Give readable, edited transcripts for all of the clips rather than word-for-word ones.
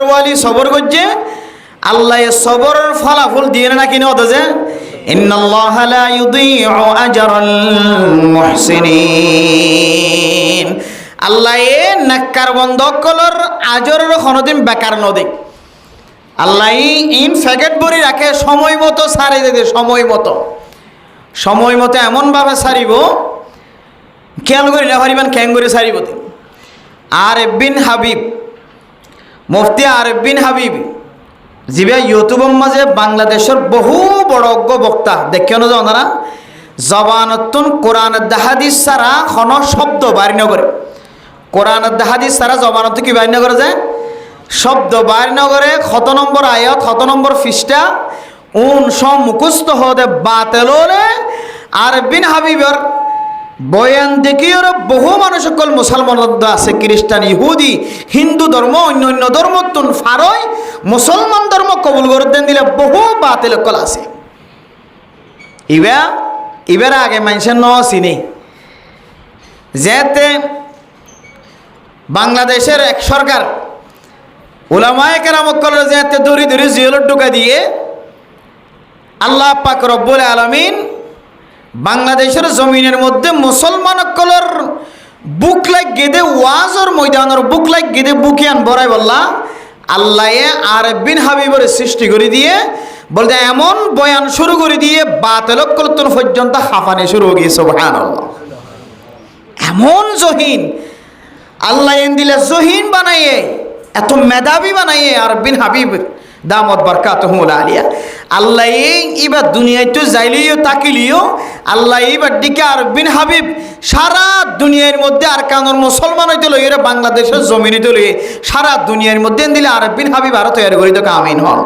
ওয়ালি সবর করছে আল্লাহ সবরের ফলাফল দিয়ে না কিনে হতো যে ইন্নাল্লাহা লা ইউযীউ আজরাল মুহসিনিন। আল্লাহ এ নাক্কার বন্ধকলর আজরের কোনোদিন বেকার নদী আল্লাহ ইন ফ্যাকেট ভরি রাখে, সময় মতো সারি দেবে, সময় মতো এমনভাবে সারিব খেয়াল করি না পারিবেন ক্যাং করে সারিব। আরেফ বিন হাবিব, মুফতি আরেফ বিন হাবিব যিবে ইউটিউবের মাঝে বাংলাদেশের বহু বড় অজ্ঞ বক্তা দেখিও না যে ওনারা জবানতুন কোরআন হাদিস ছাড়া কোনো শব্দ বাইর না করে, কোরআন হাদিস ছাড়া জবানত কি বাইর না করে যায়, শব্দ বাইর না করে। কত নম্বর আয়াত, কত নম্বর পৃষ্ঠা সব মুখস্থ হতে বাতেল আরেফ বিন হাবিবের বয়ান দেখিও বহু মানুষ সকল মুসলমান আছে, খ্রিস্টান, ইহুদি, হিন্দু ধর্ম, অন্য ধর্ম তুন ফারই মুসলমান ধর্ম কবুল করতেন দিলে বহু বাতিল কল আছে। এবার আগে মানুষের চিনি যেতে বাংলাদেশের এক সরকার উলামায়ে কেরামকলের যেতে দড়ি দড়ি জিয়লত ঢুকা দিয়ে আল্লাহ পাক রব্বুল আলামিন বাংলাদেশের জমিনের মধ্যে মুসলমান কলর বুক লাগ গেদে ওয়াজর ময়দানের বুক লাগ গেদে বুকিয়ান বড়াই বললা আল্লাহ আরেফ বিন হাবিবের সৃষ্টি করে দিয়ে বলতে এমন বয়ান শুরু করে দিয়ে বাতিল কলতন পর্যন্ত হাফানে শুরু হয়ে গিয়ে সুবহানাল্লাহ। এমন জহিন আল্লাহ এন দিলে জহিন বানাইয়ে, এত মেধাবী বানাইয়ে আরেফ বিন হাবিব দামত বারকাতুহুল আলিয়া। আল্লাহ এবার দুনিয়ায় তো যাইলিও তাকিলিও আল্লাহ এইবার দিকে আরেফ বিন হাবিব সারা দুনিয়ার মধ্যে আর কানোর মুসলমান হইতে লই এরা বাংলাদেশের জমিন হইতে লই সারা দুনিয়ার মধ্যে দিলে আরেফ বিন হাবিব আরো তৈরি করি তো আমিন হন।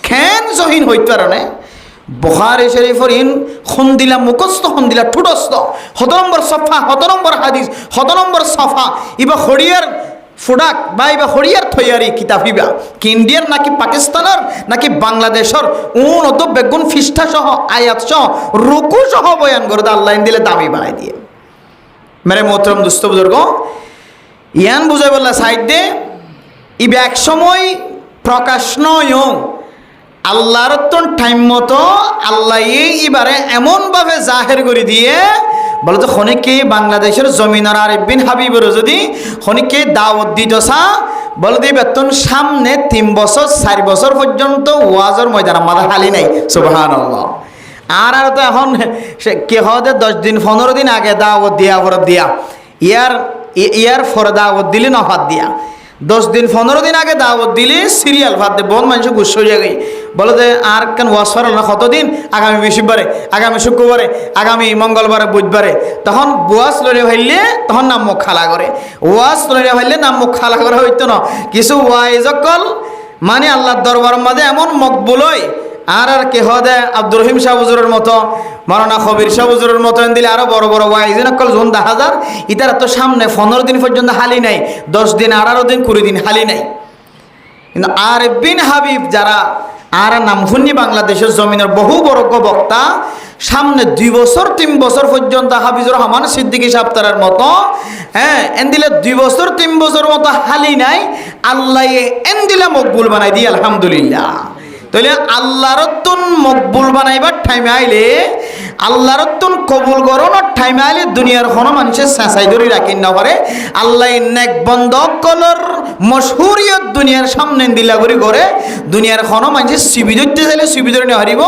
কেন জহিন হইতে পারে বুখারী শরীফের খন দিলা মুখস্থ, খন দিলা ঠুটস্থ, 7 নম্বর সফা, 7 নম্বর হাদিস, 7 নম্বর সফা ইবা হরিয়ার ফুডাক বা এবার হরিয়ার থইয়ারি কিতাব হিবা কি ইন্ডিয়ার নাকি পাকিস্তানের নাকি বাংলাদেশের অত বেগুন ফিষ্ঠা সহ আয়াত সহ রুকু সহ বয়ান করে আল্লাহ দিলে দামি বানাই দিয়ে মেরে মোহতরম দুস্থ বুজুর্গ ইয়ান বুঝাই বললা সাইড দে ইবে এক সময় প্রকাশ নয় আল্লাহর তো টাইম মতো আল্লাহ এবারে এমনভাবে জাহের করে দিয়ে বলো তো খনিকে বাংলাদেশের জমিনের আরেফ বিন হাবিবের যদি খনিকে দাওয়াত দিতসা বলে দিই বেতন সামনে 3 বছর 4 বছর পর্যন্ত ওয়াজের ময়দান মাথা খালি নাই সুবহানাল্লাহ। আর তো এখন কে হতে 10 দিন 15 দিন আগে দাওয়াত দিয়া ফরত দিয়া ইয়ার ফর দাওয়াত দিলে নফাত দিয়া 10 দিন 15 দিন আগে দাওয়াত দিলে সিরিয়াল ভাত দে বহুত মানুষ গুচ্ছ হয়ে গই বলে যে আর কেন ওয়াজ ফরাল না কতদিন, আগামী বৃহস্পতিবারে, আগামী শুক্রবারে, আগামী মঙ্গলবারে, বুধবারে, তখন ওয়াজ লড়ে ভাইলে তখন নাম মুখ খালা করে, ওয়াজ লড়ে ভাইলে নাম মুখ খালা করা হইতো না। কিছু ওয়াইজকল মানে আল্লাহর দরবারের মাঝে এমন মকবুল হয় আর কে হদে আব্দুর রহিম শাহ হুজুরের মতো, মাওলানা খবির শাহ হুজুরের মতো দিলে আরো বড় বড় ওয়াইজিনকল জন 10,000 ইতারা তো সামনে 15 দিন পর্যন্ত হালি নাই, 10 দিন 18 দিন 20 দিন হালি নাই। কিন্তু আরেফ বিন হাবিব যারা আর নাম শুনি বাংলাদেশের জমিনের বহু বড় বক্তা সামনে 2 বছর 3 বছর পর্যন্ত হাফিজুর রহমান সিদ্দিকী সাহেবের মতো এন্দিলে 2 বছর 3 বছর মতো হালি নাই আল্লাহ এন্দিলে মকবুল বানাই দিয়ে আলহামদুলিল্লাহ। তাহলে আল্লাহর তুন মকবুল বানাইবার টাইমে আইলে আল্লাহর তুন কবুল গরণের টাইমে আইলে দুনিয়ার কোনো মানুষের চেঁচাই ধরে রাখি না পারে আল্লাহ নেক বন্ধক কলর মশহুরিয়ত দুনিয়ার সামনে দিলা করে দুনিয়ার কোনো মানুষের সিবি ধরতে চাইলে সিবি ধরে নেওয়া হারিব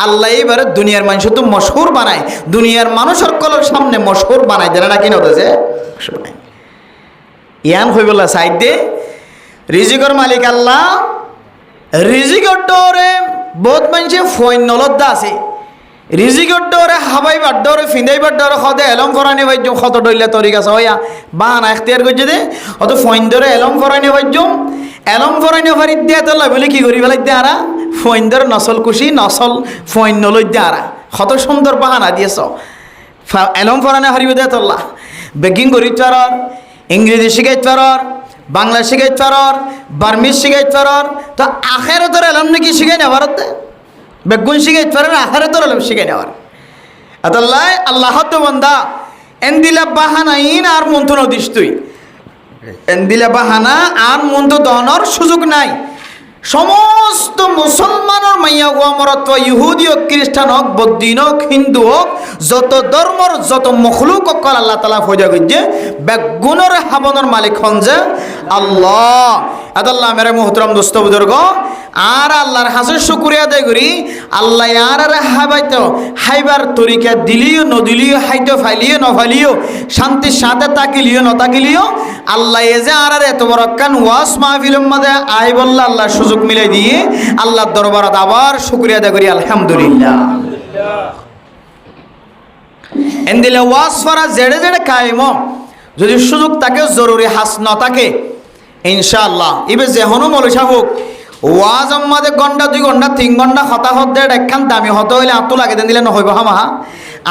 আল্লাহ এবারে দুনিয়ার মানুষ তো মশহুর বানায়, দুনিয়ার মানুষের কলর সামনে মশহুর বানায় দেয় না কি নতেছে ইয়ান হইবলা সাইড দে রিজিকর মালিক আল্লাহ। রিজিকর ডরে বহুত মানুষে ফইন নলদ্দা আছে, রিজিকর ডরে হাবাইবার ডরে ফিন্দাইবার ডরে সদে এলম ফরানি বাইজম কত ডইলে তরিক আছে হইয়া বাহানা এখতিয়ার করছে দে অত ফইন ধরে এলম ফরানি বাইজম এলম ফরানি ফারি দিয়ে তোলা বলে কি করি ফেলাই দিয়ে আরা ফইন ধরে নসল কুশি নসল ফইন নলই দিয়ে আরা কত সুন্দর বাহানা দিয়েছ এলম ফরানি হারিব দিয়ে তোলা বেগিং করি চার ইংরেজি শিখাই চার বাংলা শিখাই পারর, বার্মিজ শিখাই পারর, তো আখেরাতের এলম নাকি শিখাই নেওয়ার বেগুন শিখাই পারেন আখেরাতের এলম শিখাই নেওয়ার আল্লাহ আল্লাহ তো বন্দা এন দিলা বাহানাইন আর মন্থন দিস তুই দিলে বাহানা আর মন্দ দনের সুযোগ নাই। সমস্ত মুসলমানের মাইয়া গোয়ামরত ইহুদি হোক, খ্রিস্টান হোক, বৌদ্ধ হোক, হিন্দু হোক, যত ধর্মর যত মখলুক অকল আল্লাহ তালা ফজা করছে বেগুনের হাবনের মালিক হন যে আল্লাহ। আদাল্লাহ মেরে মোহতরম দোস্ত বুজুর্গ, আর আল্লাহর হাসের শুকরিয়া আদায় করি। আল্লাহ আর হাবাইতো হাইবার তরিকা দিলিও নদিলিও, হাইতো ফাইলিও নফাইলিও, শান্তির সাথে তাকিলিও নতাকিলিও, আল্লাহ এ যে আর এত বড় কান ওয়াস মাহফিলের মাঝে আই বললা আল্লাহ সুযোগ মিলাই দিয়ে আল্লাহর দরবারত আবার শুকরিয়া আদায় করি আলহামদুলিল্লাহ। এন্দিলে ওয়াজ ফারা জেড়ে জেড়ে কায়েম যদি সুযোগ থাকে জরুরি হাস ন থাকে ইনশাআল্লাহ ইবে যেহনো মলসা হোক ওয়াজ আমাদের ঘন্টা 2 ঘন্টা 3 ঘন্টা হতা হতে একখান দামি হতে হইলে আতো লাগে দেন দিলে নহইব হামাহা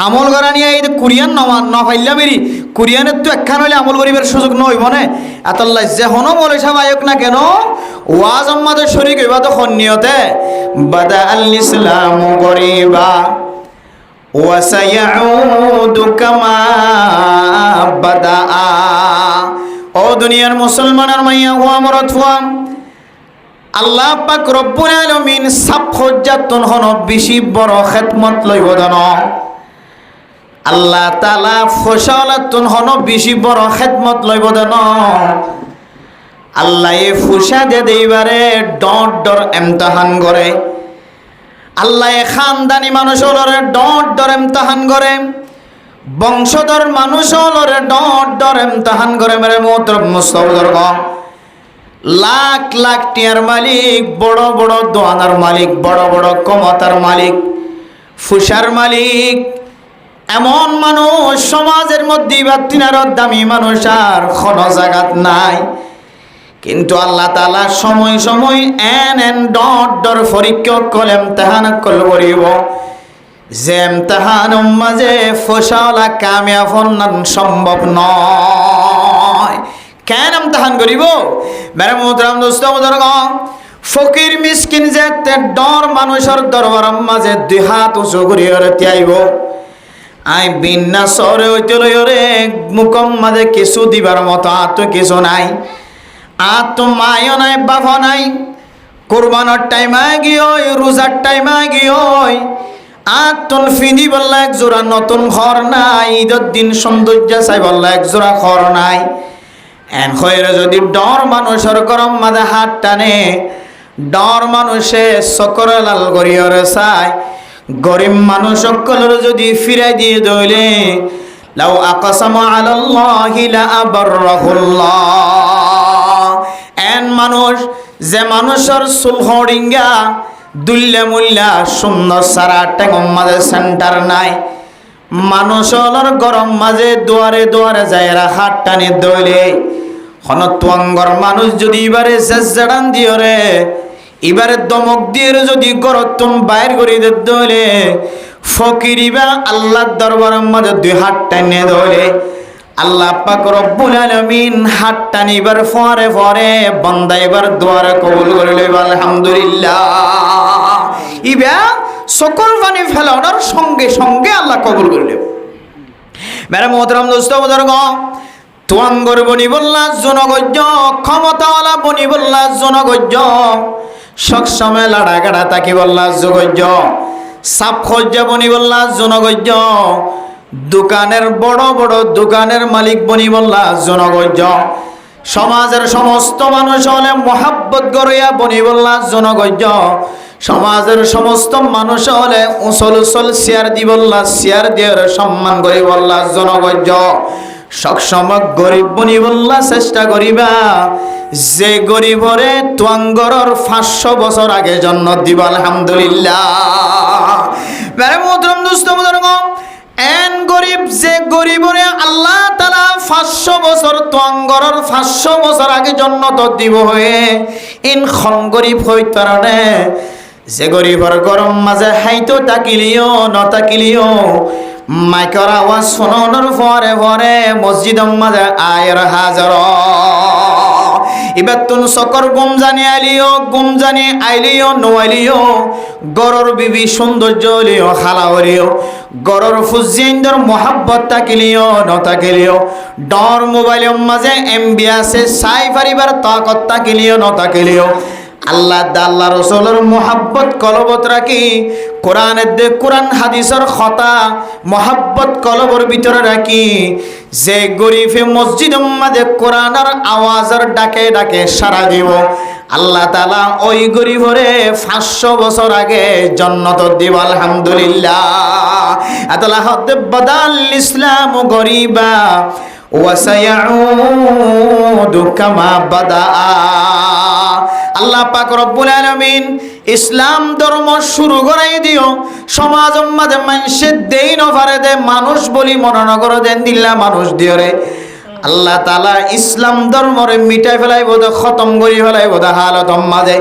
আমল করা নিয়ে এই কুরিয়ান নফাইলা বেরি কুরিয়ানের তো একখান হইলে আমল করিবার সুযোগ নহইব না। এতল্লাই যেহনো মলসা বায়ক না কেন ওয়াজ আমাদের শরীক হইবা তো খন্নিয়তে বাদা আল ইসলাম গরিবা ওয়াসায়াউদু কামা বাদাআ। ও দুনিয়ার মুসলমানের মাইয়া ও আমরত হুয়াম আল্লাহ পাক রব্বুল আলামিন সাফজ্জাতুন হন বেশি বড় খিদমত লইব দন। আল্লাহ তাআলা ফসালাতুন হন বেশি বড় খিদমত লইব দন। আল্লাহ এ ফুসা দে দেইবারে ডট ডর ইমতিহান করে। আল্লাহ খানদানি মানুষ হলরে ডট ডর ইমতিহান করে, বংশধর মানুষ হলরে ডট ডর ইমতিহান করে। মেরে মোহতরম মুস্তাফিজুর লাখ লাখ টিয়ার মালিক, বড় বড় দোয়ানার মালিক, বড় বড় ক্ষমতার মালিক, ফুসার মালিক, এমন মানুষ সমাজের মধ্যে বাতিনার দামি মানুষ আর কোনো জায়গাত নাই। কিন্তু আল্লাহ তাআলা সময় সময় এন ডট ডর পরীক্ষা কল ইমতিহান কল করিব যে ইমতিহান মাঝে ফসলা কামিয়াব হন সম্ভব নয়। কেন ইমতিহান করিব মেরে মোহতরম দোস্ত বুজুর্গ, ফকির মিসকিন যে ডর মানুষের দরবার মাঝে 2 হাত উঁচু করিয়া তিয়াইব আই বিনা সরে হইতে লইরে মুখম মাঝে কিছু দিবার মতো আর তো কিছু নাই। আর তো মায়ও নাই, বাবা নাই, কোরবানোর টাইমে গিয়ে রোজার টাইমে গিয়ে আর তোর ফিনি বললা এক জোড়া নতুন ঘর নাই, ঈদের দিন সৌন্দর্য চাই বললা এক জোড়া ঘর নাই। এন হয়ে যদি ডর মানুষের গরম মাঝে হাত টানে, ডর মানুষে চকর লাল গড়িয়রে চায়, গরিব মানুষ সকলের যদি ফিরাই দিয়ে দইলে লাউ আকাসামা আলাল্লাহি লা আবাররাহুল্লাহ। এন মানুষ যে মানুষের সুলহরিঙ্গা দুল্লে মুল্লা সুন্দর সারা টেঙ্গম মাঝে সেন্টার নাই, মানুষ হলর গরম মাঝে দুয়ারে দুয়ারে যায় হাত টানি দইলে হনত্বঙ্গর মানুষ যদি এবারে জেজাড়ান দিও রে এবারে দমক দিয়ে যদি গরতুন বাইর করে দইলে ফকিরিবা আল্লাহর দরবারের মাঝে 2 হাত টানে দইলে আল্লাহ পাক রব্বুল আলামিন হাত টানিবার পরে পরে বান্দা এবার দোয়ারে কবুল করে লইবা আলহামদুলিল্লাহ। ইবা সকল পানি ফেলানোর সঙ্গে সঙ্গে আল্লাহ কবুল করে নেব। মেরে মোহতরম দোস্ত বুজুর্গ, তোয়াঙ্গর বনি বললা জনগজ্য, ক্ষমতাওয়ালা বনি বললা জনগজ্য, সবসময় লাড়া গাড়া তাকি বললা জগজ্য, সাপ খজ্জা বনি বললা জনগজ্য, দোকানের বড় বড় দোকানের মালিক বনি বললা জনগজ্য, সমাজের সমস্ত মানুষ হলে মহাব্বত গড়িয়া বনি বললা জনগজ্য, সমাজের সমস্ত মানুষ হলে উসল উসল শেয়ার দি বললা শেয়ার দিয়ে সম্মান করি বললা জনগজ্য। সবসময় গরিব বনি বললা চেষ্টা করিবা যে গরিবরে তোয়াঙ্গরর 500 বছর আগে জন্ম দিব আলহামদুলিল্লাহ। মেরে মোহতরম দোস্ত বুজুর্গ, এন গরিব যে গরিবরে আল্লাহ তাআলা 500 বছর তোয়াঙ্গরর 500 বছর আগে জন্ম তো দিব হয়ে ইন খন গরিব হইতারনে যে গরিবর গরম মাঝে হাইতো তাকিলিও নতাকিলিও মাইকর আওয়াজ শোনানোর পরে পরে মসজিদের মাঝে আয়ের হাজার এবার তুন সকর গুম জানি আইলিও, গুম জানি আইলিও নোয়াইলিও, গরর বিবি সৌন্দর্য লিও হালাওলিও, গরর ফুজিন্দর মোহাব্বত তাকিলিও নতাকিলিও, ডর মোবাইলের মাঝে এমবি আছে সাই ফারিবার তাকত তাকিলিও নতাকিলিও, আল্লাহ আল্লাহ রসুলের মোহাব্বত কলবত রাখি, কোরআনের দে কোরআন হাদিসের কথা মোহাব্বত কলবর ভিতরে রাখি, যে গরিবে মসজিদ মাঝে কোরআনের আওয়াজের ডাকে ডাকে সারা দিব, আল্লাহ তাআলা ওই গরিবরে 500 বছর আগে জান্নাত দিব। আলহামদুলিল্লাহ। আতালা হদ বদাল ইসলাম গরিবা ওয়া সায়াউদু কামা বাদা। আল্লাহ পাক রব্বুল আলামিন ইসলাম ধর্ম শুরু করাই দিও, সমাজ মাঝে মানুষের দেই নফারে দে, মানুষ বলি মনোনগর দেন দিল্লা মানুষ দিও রে। আল্লাহ তাআলা ইসলাম ধর্মরে মিটাই ফেলাইব দে, খতম করি ফেলাইব দে হালত মাঝে।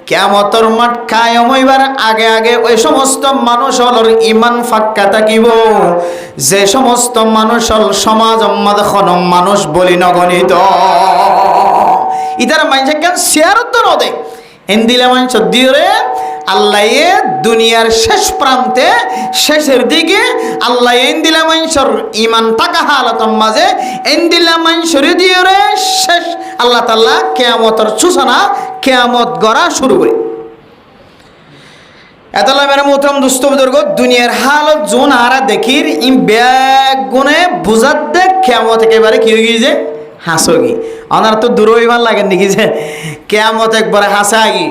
কিয়ামতের মাঠ কায়েম হইবার আগে আগে ওই সমস্ত মানুষ হলর ইমান ফাক্কা থাকিব, যে সমস্ত মানুষ হল সমাজ মাঝে খনম মানুষ বলি নগণিত। ইতারা মানুষ কেন শেয়ারত তো নদে এন দিলে মানুষ দিও রে। আল্লাহ দুনিয়ার শেষ প্রান্তে শেষের দিকে আল্লাহ এন দিলা মানুষের ইমান থাকা হালত মাঝে এন দিলা মানুষের দিও রে শেষ আল্লাহ তাআলা কিয়ামতের সূচনা কিয়ামত গড়া শুরু করে। এতলা মেরে মোহতরম দুস্থ বুজুর্গ, দুনিয়ার হালত জোন আরা দেখির ইম ব্যাগ গুনে বুঝাত দে কিয়ামত একেবারে কি হয়ে গিয়েছে হাসোগি। ওনার তো দূর হইবার লাগেন দেখি যে কিয়ামত একবারে হাসাগি।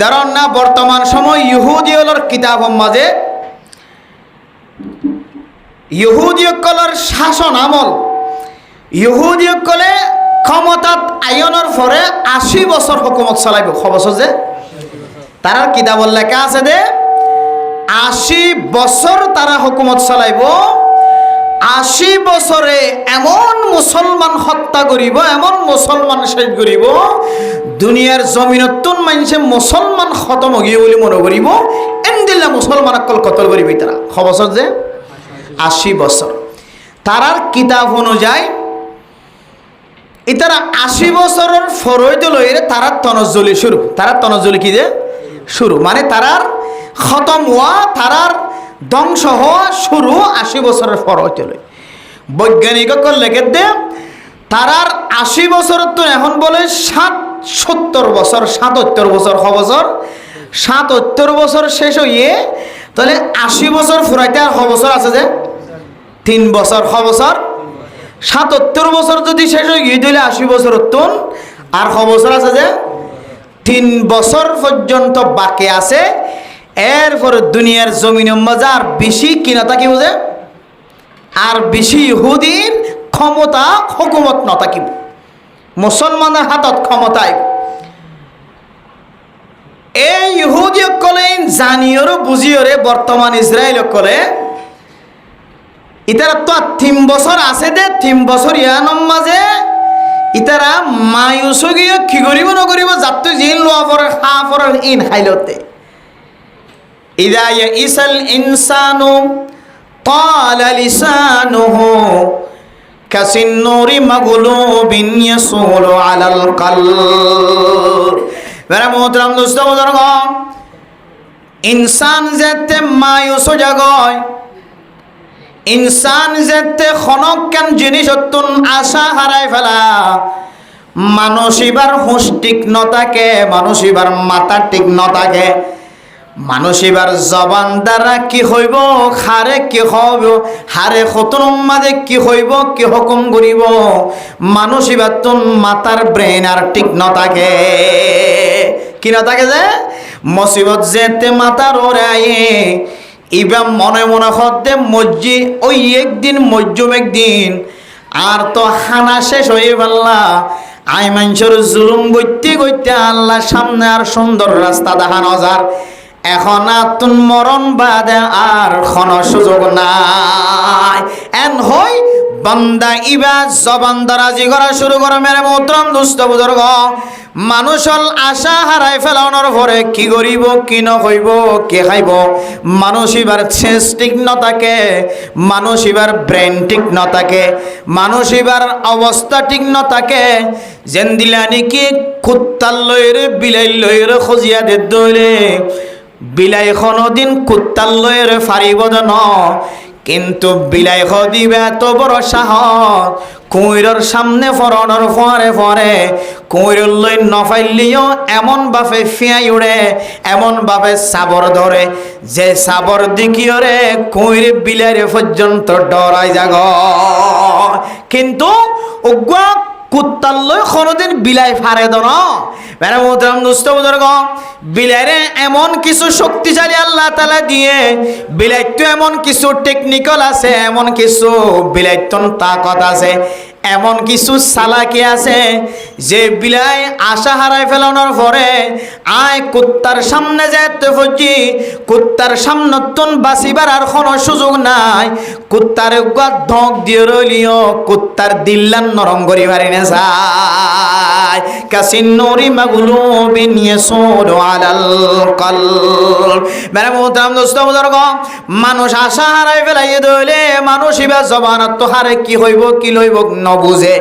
ধরুন না বর্তমান সময় ইহুদিয়লর কিতাব মাঝে ইহুদিয়কলের শাসন আমল, ইহুদিয়কলে ক্ষমতাত আয়নের পরে 80 বছর হুকুমত চালাইব। খবর যে তারা কিতাবর লেখা আছে দে 80 বছর তারা হুকুমত চালাইব। 80 বছরে এমন মুসলমান হত্যা করিব, এমন মুসলমান শেষ করিব, দুনিয়ার জমিনতুন মানুষে মুসলমান খতম হইয়ে বলে মনে করিব। এমদিল্লা মুসলমান অকল কতল করিব তারা। খবর যে 80 বছর তারার কিতাব অনুযায়ী ইতারা 80 বছরের ফরইদ লইরে তারার তনজ্জলি শুরু। তারার তনজ্জলি কি যে শুরু, মানে তারার খতম হওয়া, তারার ধ্বংস হওয়া শুরু 80 বছরের ফরইদ লই। বৈজ্ঞানিক লেখে দে তারার 80 বছর তো এখন বলে 70 বছর 77 বছর। বছর 77 বছর শেষ হইয়ে তাহলে 80 বছর ফুরাইতে আর বছর আছে যে 3 বছর। বছর 77 বছর যদি শেষ হয়ে গিয়ে তাহলে 80 বছর তুন আর বছর আছে যে 3 বছর পর্যন্ত বাকি আছে। এরপরে দুনিয়ার জমিনের মাঝে আর বেশি কিনা থাকিব যে, আর বেশি ইহুদির ক্ষমতা হুকুমত নথাকিব, মুসলমানের হাতত ক্ষমতায়। এই ইহুদি কলে জানিওরও বুঝিওরে বর্তমান ইসরায়েল কলে ইতারা তো 3 বছর আছে দে 3 বছর ইয়ানম মাঝে ইতারা মায়ুসগীয় কি করিব নকরিব যাতে জিন লোয়া পরে খা পরে ইন খাইলতে। ইদা ইয়াইসাল ইনসানু তালা লিসানুহু কাসিন্নুরি মাগলুবিন ইয়াসুলু আলাল কলব। মেরা মোহতরম দোস্ত বুজুর্গ, ইনসান যেতে মায়ুস জাগয়, ইনসান যেতে খনকান জিনিস অতুন আশা হারাই ফেলা, মানুষ এবার হুঁশ ঠিক নথাকে, মানুষ এবার মাথা ঠিক নথাকে, মানুষ এবার জবান দ্বারা কি হইব, হারে কি হইব, হারে খতরম মাঝে কি হইব, কি হুকুম করিব, মানুষ এবার তোর মাথার ব্রেন আর ঠিক নথাকে। কি নথাকে যে মুসিবত যেতে মাথার ওরে আয়ে ইবা মনে মনে হতে মজ্জি ওই একদিন মজ্জুম একদিন আর তো খানা শেষ হয়ে ফেললা। আই মানুষের জুলুম গইতে গইতে আল্লাহ সামনে আর সুন্দর রাস্তা দেখানো যার। এখন আতুন মরণ বাদে আর কোনো সুযোগ নাই। এন হই বান্দা ইবা জবান দারাজি করা শুরু করে মেরে মোহতরম দুস্থ বুজুর্গ মানুষল আশা হারাই ফেলানোর পরে কি করিব কি নকইব কি খাইব মানুষ এবার সেন্স ঠিক ন থাকে মানুষ এবার ব্রেন ঠিক ন থাকে মানুষ এবার অবস্থা ঠিক ন থাকে যেন দিলা নাকি কুত্তার লয়ের বিলাই লয়ের খজিয়া দে দইলে বিলাই দিন কুত্তার লয়ের ফারিব ন কিন্তু বিলাই দিবে এত বড় সাহস কুইরর সামনে ফরনের ফরে ফরে কুইরর লই নফাইলিও এমন বাপে ফিয়াই উড়ে এমন বাপে সাবর ধরে যে সাবর দিকিওরে কুইর বিলাইরে পর্যন্ত ডরাই জাগ কিন্তু উগ্র কুত্তার লই কোনোদিন বিলাই ফারে দন মেরা মোহতরম দুস্থ বুজুর্গ বিলাইরে এমন কিছু শক্তিশালী আল্লাহ তাআলা দিয়ে বিলাইতো এমন কিছু টেকনিক্যাল আছে এমন কিছু বিলাইতন তাকত আছে এমন কিছু চালাকি আছে যে বিলাই আশা হারাই ফেলানোর পরে আয় কুত্তার সামনে যেতে হচ্ছি কুত্তার সামনতন বাঁচিবার আর কোনো সুযোগ নাই কুত্তার ধক দিয়ে রইলিও কুত্তার দিল্লান নরম করি পারি না যায় কাসিন নুরি মাগলুবিন ইয়াসুদু আলাল কলব মেরা মোহতরম দোস্ত বুজুর্গ মানুষ আশা হারাই ফেলাই দইলে মানুষ ইবা জবানত তো হারে কি হইব কি লইব বুঝে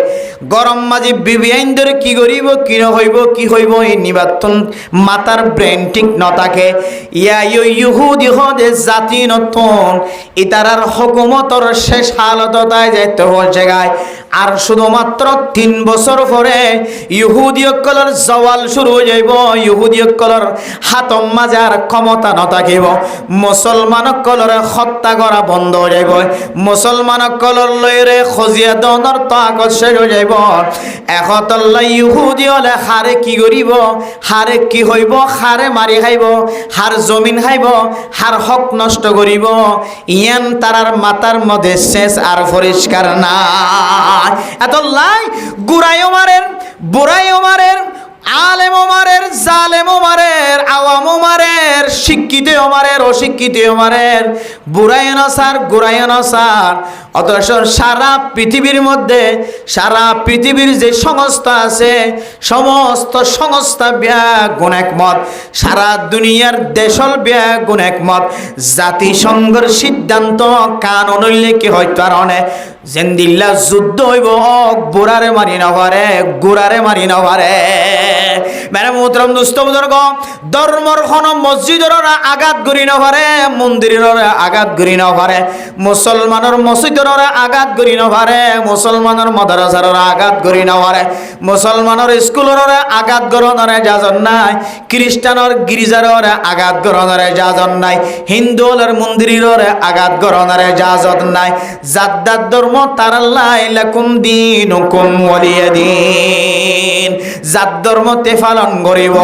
গরম মাঝে বিবি আইনদের কি করিব কি হইব কি হইব এই নিবাতন মাতার ব্রেন ঠিক ন থাকে ইয়া ইহুদি হদে জাতি নতুন ইতারার হুকুমতর শেষ হালত তাই যাইতে হচ্ছে গায় আর শুধুমাত্র 3 বছর পরে ইহুদিয়কলর জওয়াল শুরু হয়ে যাইব ইহুদিয়কলর হাতম মাজার ক্ষমতা ন থাকিব মুসলমানকলর হত্যা করা বন্ধ হয়ে যাইব মুসলমানকলর লইরে খজিয়া দনর তাকত শেষ হয়ে যাইব এখতল্লা ইহুদি হলে হারে কি করিব হারে কি হইব হারে মারি খাইব হার জমিন খাইব হার হক নষ্ট করিব ইয়ান তারার মাথার মধ্যে শেষ আর পরিষ্কার না এত লাই গুড়াইও মারেন বুড়াইও মারেন আলেম মারের জালেম মারের আওয়াম মারের শিক্ষিত মারের অশিক্ষিত মারের বুড়াই নসার গুড়াই নসার অথচ সারা পৃথিবীর মধ্যে সারা পৃথিবীর যে সংস্থা আছে সমস্ত সংস্থা ব্যাগুণ একমত সারা দুনিয়ার দেশল ব্যাগুণ একমত জাতিসংঘের সিদ্ধান্ত কানুন উল্লেখ হয়তো আর অনেক জেন্দিল্লা যুদ্ধ হইব বুড়ারে মারি নভারে গুড়ারে মারি নভারে মেরে মোহতরম দুস্থ বুজুর্গ ধর্মর খন মসজিদর আঘাত করি নভারে মন্দিরের আঘাত করি নভারে মুসলমানের মসজিদর আঘাত করি নভারে মুসলমানের মাদ্রাসার আঘাত করি নভারে মুসলমানের স্কুলের আঘাত করণরে যাজন নাই খ্রিস্টানের গির্জার আঘাত করণরে যাজন নাই হিন্দুদের মন্দিরের আঘাত করণরে যাজন নাই জাদ্দার ধর্ম তারাল্লাই লাকুম দীনুকুম ওয়ালিয়া দীন জাত ধর্ম তে পালন করিব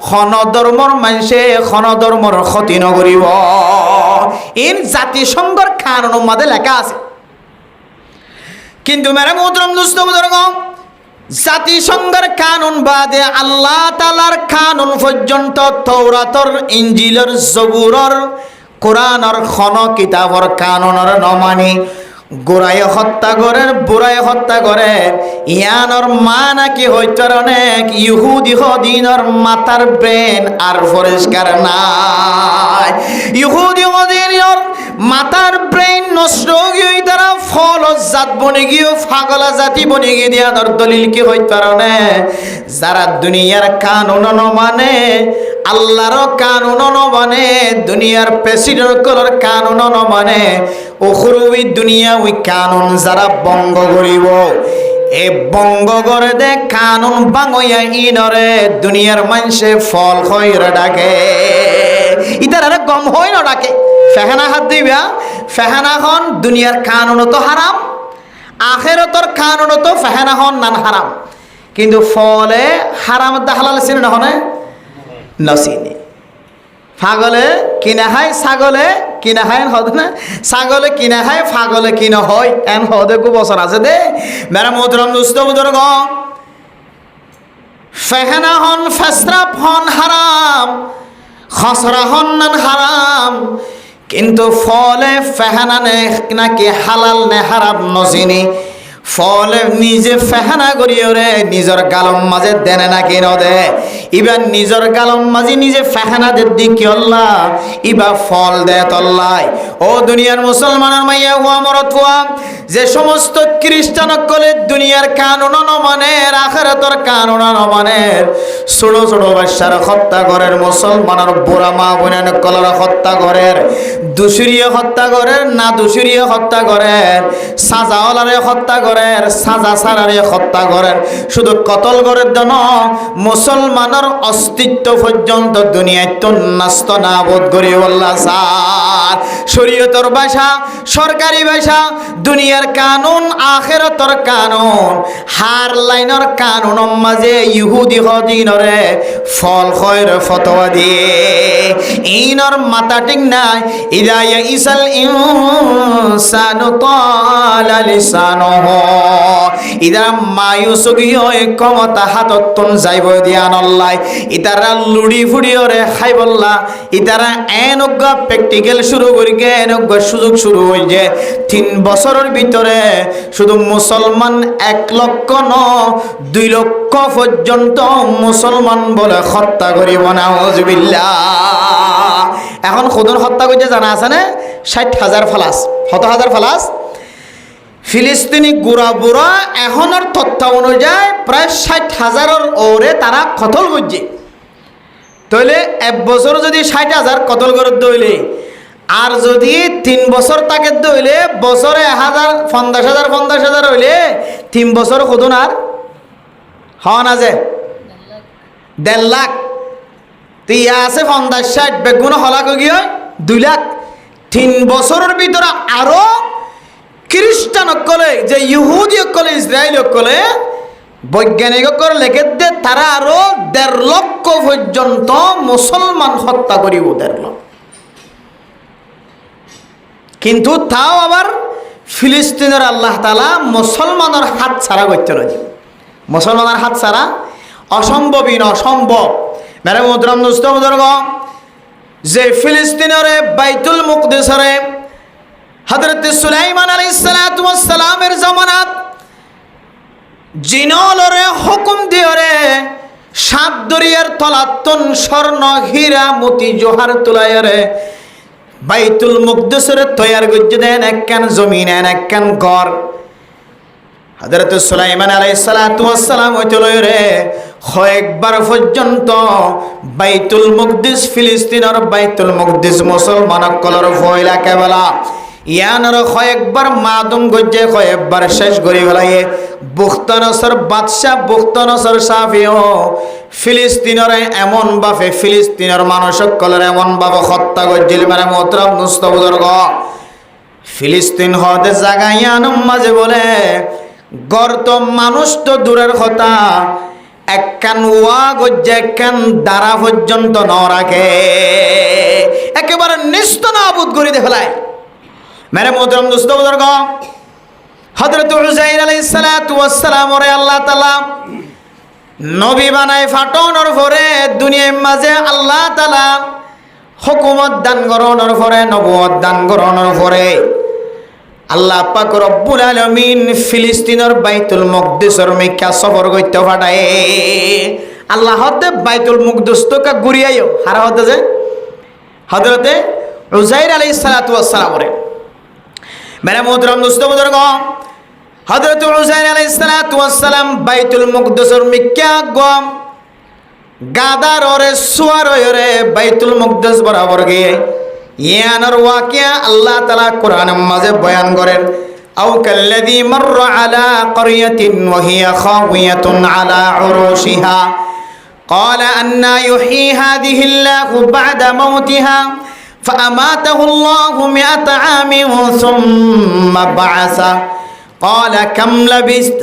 খন ধর্মর মানুষে খন ধর্মর ক্ষতি নকরিব ইন জাতিসংঘর কানুনের মধ্যে লেখা আছে কিন্তু মেরে মোহতরম দুস্থ বুজুর্গ জাতিসংঘের কানুন বাদে আল্লাহ তাআলার কানুন পর্যন্ত তৌরাতর ইঞ্জিলর জবুরর কোরআনর খন কিতাবর কানুনর নমানি গোড়াই হত্যা করে বুড়াই হত্যা করে ইয়ানোর মা নাকি হইতর অনেক ইহুদি হদিনর মাথার ব্রেন আর পরিষ্কার নাই ইহুদি হদিনর মাথার ব্রেন নষ্ট গিয়ে তারা ফল জাত বনে গিয়ে পাগলা জাতি বনে গিয়ে দিয়ানোর দলিল কি হইতর অনেক যারা দুনিয়ার কানুন মানে আল্লাহর কানুন মানে দুনিয়ার প্রেসিডেন্টগুলোর কানুন মানে ওখরুবি দুনিয়া ওই কানুন যারা ভঙ্গ করিব এ ভঙ্গ করে দে কানুন বাঙইয়া ইনরে দুনিয়ার মানুষে ফল হইরে ডাকে ইতার আরে গম হই না ডাকে ফেহানা হাত দিবা ফেহানা হন দুনিয়ার কানুন তো হারাম আখেরাতর কানুন তো ফেহানা হন নান হারাম কিন্তু ফলে হারাম দা হালাল চিনে না হনে নসিনি ফাগলে কিনা খায় ছাগলে কিনা খায় হদ না ছাগলে কিনা খায় ফাগলে কিনা হয় এন হদে কো বছর আছে দে মেরা মোহতরম দুস্থ বুজুর্গ ফেহানা হন ফেসরাপ হন হারাম খসরা হন নান হারাম কিন্তু ফলে ফেহানা নে নাকি হালাল নে হারাম নসিনি ফলে নিজে ফেহানা করিও রে নিজের গালম মাঝে দেনে নাকি নদে ইবা নিজের গালম মাঝে নিজে ফেহানা দে দিকি আল্লাহ ইবা ফল দে তল্লাই। ও দুনিয়ার মুসলমানের মাইয়া হুয়া মরত হুয়া যে সমস্ত খ্রিস্টান কলে দুনিয়ার কানুন নমানের আখিরাতের কানুন নমানের ছোট ছোট বাচ্চারা হত্যা করের মুসলমানের বুড়া মা বোনের কলরা হত্যা করের দুসুরিয়ে হত্যা করের না দুসুরিয়ে হত্যা করের সাজাওয়ালারে হত্যা করের সাজা সারারে হত্যা করের শুধু কতল করের জন্য মুসলমানের অস্তিত্ব পর্যন্ত দুনিয়ায় তো নাস্ত নাবুদ করি আল্লাহ স্যার। শরীয়তের ভাষা সরকারি ভাষা দুনিয়ার কানুন আখিরাতের কানুন হার লাইনের কানুন মাঝে ইহুদি হদিনরে ফল খয়ের ফতোয়া দিয়ে ইনর মাথা ঠিক নাই ইদায়া ইসাল ইনসানু তালা লিসানুহু ইদা মায়ুসুগি হয় ক্ষমতা হাততন যাইব দিয়ান আল্লাহ ইতারা লুড়ি ফুড়িওরে খাইবল্লা ইতারা এনজ্ঞ প্র্যাকটিক্যাল শুরু করি গে এনজ্ঞ সুযোগ শুরু হয়ে যে 3 বছরের ভিতরে শুধু মুসলমান 1 লক্ষ ন 2 লক্ষ পর্যন্ত মুসলমান বলে হত্যা করিব নাউজুবিল্লাহ। এখন খুদন হত্যা করতে জানা আছে না 60,000 ফলাস কত হাজার ফলাস ফিলিস্তিনি গুড়া বুড়া এখনের তথ্য অনুযায়ী প্রায় 60,000-এর ওরে তারা কতল করছে। তাহলে 1 বছর যদি 60,000 কতল করে দইলে আর যদি 3 বছর তাকে দইলে বছরে 1,000 50,000 হইলে 3 বছর কতন আর হন আছে 1.5 লাখ তো ইয়া আছে 50-60 বেগুন হলাক গিয়ে 2 লাখ 3 বছরের ভিতরে আরো খ্রিস্টান কলে যে ইহুদি কলে ইসরায়েল কলে বৈজ্ঞানিক করে লেখে দে তারা আরো 1.5 লক্ষ পর্যন্ত মুসলমান হত্যা করিব 1.5 লক্ষ। কিন্তু তাও আবার ফিলিস্তিনের আল্লাহ তাআলা মুসলমানের হাত ছাড়া করতে রাজি মুসলমানের হাত ছাড়া অসম্ভবই অসম্ভব। মেরে মুহতারাম দোস্ত বুজুর্গ যে ফিলিস্তিনের বাইতুল মুকদ্দাসরে হযরত সুলাইমান আলাইহিস সালাতু ওয়াস সালামের জামানাত জিনলরে হুকুম দিওরে 7 দরিয়ার তলাতন স্বর্ণ হীরা মতি জোহার তুলায়রে বাইতুল মুকদ্দাসরে তৈয়ার করতে দেন একখান জমিন একখান ঘর। হযরত সুলাইমান আলাইহিস সালাতু ওয়াস সালাম হইতলরে কয়েকবার পর্যন্ত বাইতুল মুকদ্দাস ফিলিস্তিনের বাইতুল মুকদ্দাস মুসলমান কলর ফয়লা কেবলা ইয়ানর কয়েকবার মাদুম গজ্জে কয়েকবার শেষ করি ফেলাইয়ে বুখতানসর বাদশাহ বুখতানসর সাফিও ফিলিস্তিনের এমন বাফে ফিলিস্তিনের মানুষ কলর এমন ভাবে হত্যা গজ্জিল মানে মোহতরম দোস্ত বুজুর্গ ফিলিস্তিন হতে জাগাইয়ান মাঝে বলে গর্ত মানুষ তো দূরের কথা একখান ওয়া গজ্জে একখান দ্বারা পর্যন্ত ন রাখে একেবারে নিস্ত নাবুদ করে দে ফেলায়। মেরে মোহতরম দোস্ত বুজুর্গ হযরত উযাইর আলাইহিস সালাতু ওয়াস সালাম ওরে আল্লাহ তাআলা নবী বানায় ফাটানোর পরে দুনিয়ার মাঝে আল্লাহ তাআলা হুকুমত দান করানোর পরে নবুয়ত দান করানোর পরে আল্লাহ পাক রব্বুল আলামিন ফিলিস্তিনের বাইতুল মুকদ্দাসের মক্কা সফর করতে পাঠায়। আল্লাহ হতে বাইতুল মুকদ্দাস তো কা ঘুরিয়াইও হারা হতে যে হযরত উযাইর আলাইহিস সালাতু ওয়াস সালাম ওরে মেরে মোহতরম দোস্ত বুজুর্গ হযরত উযাইর আলাইহিস সালাতু ওয়াস সালাম বাইতুল মুকদ্দাসের মক্কা গম গাদার ওরে সুয়ার ওরে বাইতুল মুকদ্দাস বরাবর গিয়ে ইয়ানার ওয়াকিয়া আল্লাহ তাআলা কোরআনের মাঝে বয়ান করেন আও কাল্লাযী মাররা আলা ক্বরিয়াতিন ওয়া হিয়া খাওয়িয়াতুন আলা উরুশিহা ক্বালা আন্না ইউহয়ী হাযিহি আল্লাহু বা'দা মাউতিহা فأماته الله 100 عام ثم بعثه قال كم لبثت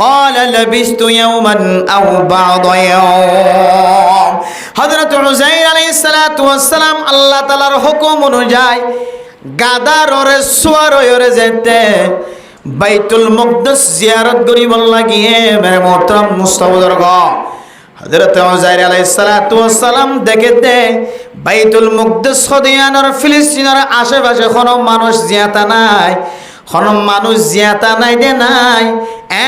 قال لبثت يوما أو بعض يوم হযরত উযাইর আলাইহিস সালাতু ওয়াস সালাম আল্লাহ তাআলার হুকুম অনুযায়ী গাদার ওরে সুয়ার ওরে যেতে বাইতুল মুকদ্দাস জিয়ারত করিব লাগিয়ে মেরে মোহতরম মুস্তাফাদরগ হযরত উযাইর আলাইহিস সালাতু ওয়াস সালাম দেখতে বাইতুল মুকদ্দাস খদিয়ানোর ফিলিস্তিনের আশেপাশে কোনো মানুষ জিয়াতা নাই হন মানুষ জিয়াতা নাই দে নাই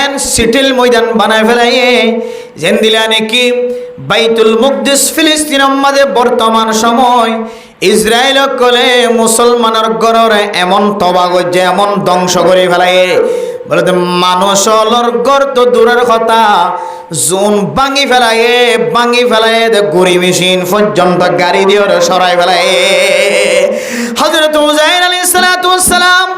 এন সিটিল ময়দান বানায় ফেলাইয়ে যেন দিলা নাকি বাইতুল মুকদ্দিস ফিলিস্তিনের মাঝে বর্তমান সময় ইসরায়েল কলে মুসলমানের গড়রে এমন তবা গজ্জে এমন ধ্বংস করে ফেলাইয়ে বলে তো মানুষের গড় তো দূরের কথা জোন ভাঙি ফেলাইয়ে গুড়ি মেশিন পর্যন্ত গাড়ি দিয়ে সরাই ফেলাইয়ে হযরত উযাইর আলাইহিস সালাতু ওয়াস সালাম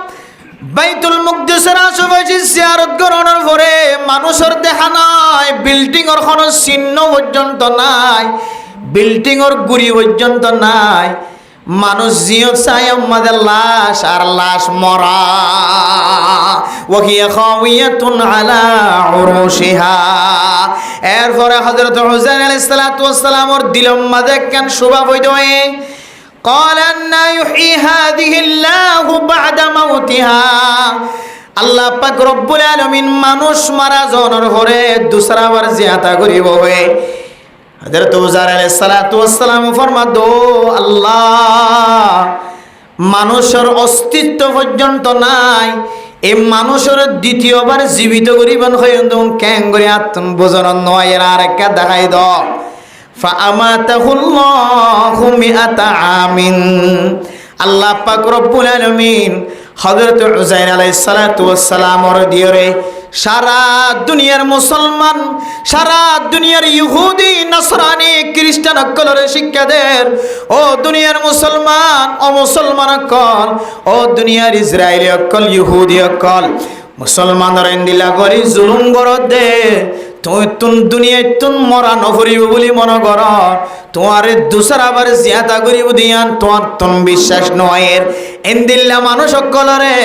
বাইতুল মুকদ্দিসের আশেপাশে জিয়ারত করানোর পরে মানুষের দেখা নাই, বিল্ডিংয়ের কোনো চিহ্ন পর্যন্ত নাই, বিল্ডিংয়ের গুড়ি পর্যন্ত নাই। মানুষ জিও চাই আমাদের লাশ আর লাশ মরা ওয়াহিয়া খাওয়িয়াতুন আলা উরুশিহা। এরপরে হযরত হুসাইন আলাইহিস সালাতু ওয়াস সালামের দিলের মাঝে কেন শোভা বইতে হয় قال أن يحيي هذه الله بعد موتها। আল্লাহ পাক রব্বুল আলামিন মানুষ মারা যাওয়ার পরে দুসরা বার জিয়াতা করিব হয়ে হযরত উযাইর আলাইহিস সালাতু ওয়াস সালাম ফরমাদো আল্লাহ মানুষের অস্তিত্ব পর্যন্ত নাই, এই মানুষের দ্বিতীয়বার জীবিত করিবেন হয়ে কেন করে আত্ম বোঝানো নয় আর একটা দেখাই দাও। ফাআমাতাহুল্লাহু মিআতা আমিন। আল্লাহ পাক রব্বুল আলামিন হযরত উযাইর আলাইহিস সালাতু ওয়াস সালামের দিয়রে সারা দুনিয়ার মুসলমান, সারা দুনিয়ার ইহুদি নসরানি খ্রিস্টান সকলের শিক্ষা দেন, ও দুনিয়ার মুসলমান ও মুসলমান সকল, ও দুনিয়ার ইসরায়েলি সকল, ইহুদি সকল, মুসলমানরা ইন্দিলা করি জুলুম করত দে তুই দুনিয়ায় তুন মরা নফরিব বলি মনে কর, তোমার দুসরা আবার জিয়াতা করিব দিয়ান তোমার তুন বিশ্বাস নয়। এন্দিল্লা মানুষ সকলরে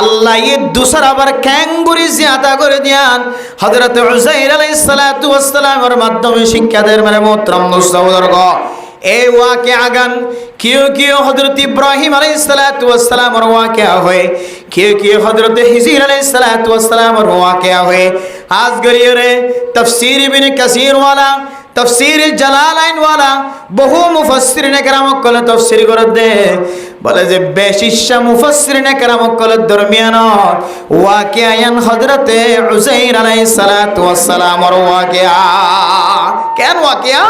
আল্লাহ ই দুসরা আবার ক্যাঙ্গুরি জিয়াতা করে দিয়ান হযরত উযাইর আলাইহিস সালাতু ওয়াস সালামের মাধ্যমে শিক্ষা দেন। মানে মোহতরম দোস্তবুজুর্গ, এই ওয়াকিয়া গান কেউ কেউ হযরত ইব্রাহিম আলাইহিস সালাতু ওয়াস সালামের ওয়াকিয়া হয়, কেউ কেউ হযরত হিজর আলাইহিস সালাতু ওয়াস সালামের ওয়াকিয়া হয়। আজ গরিয়রে তাফসীর ইবনে কাসীর ওয়ালা, তাফসীর জালালাইন ওয়ালা বহু মুফাসসিরিনে কেরাম কলে তাফসীর করে দে বলে যে বেশিশা মুফাসসিরিনে কেরাম কলে দরমিয়ান ওয়াকিয়ান হযরত উযাইর আলাইহিস সালাতু ওয়াস সালামের ওয়াকিয়া। কেন ওয়াকিয়া?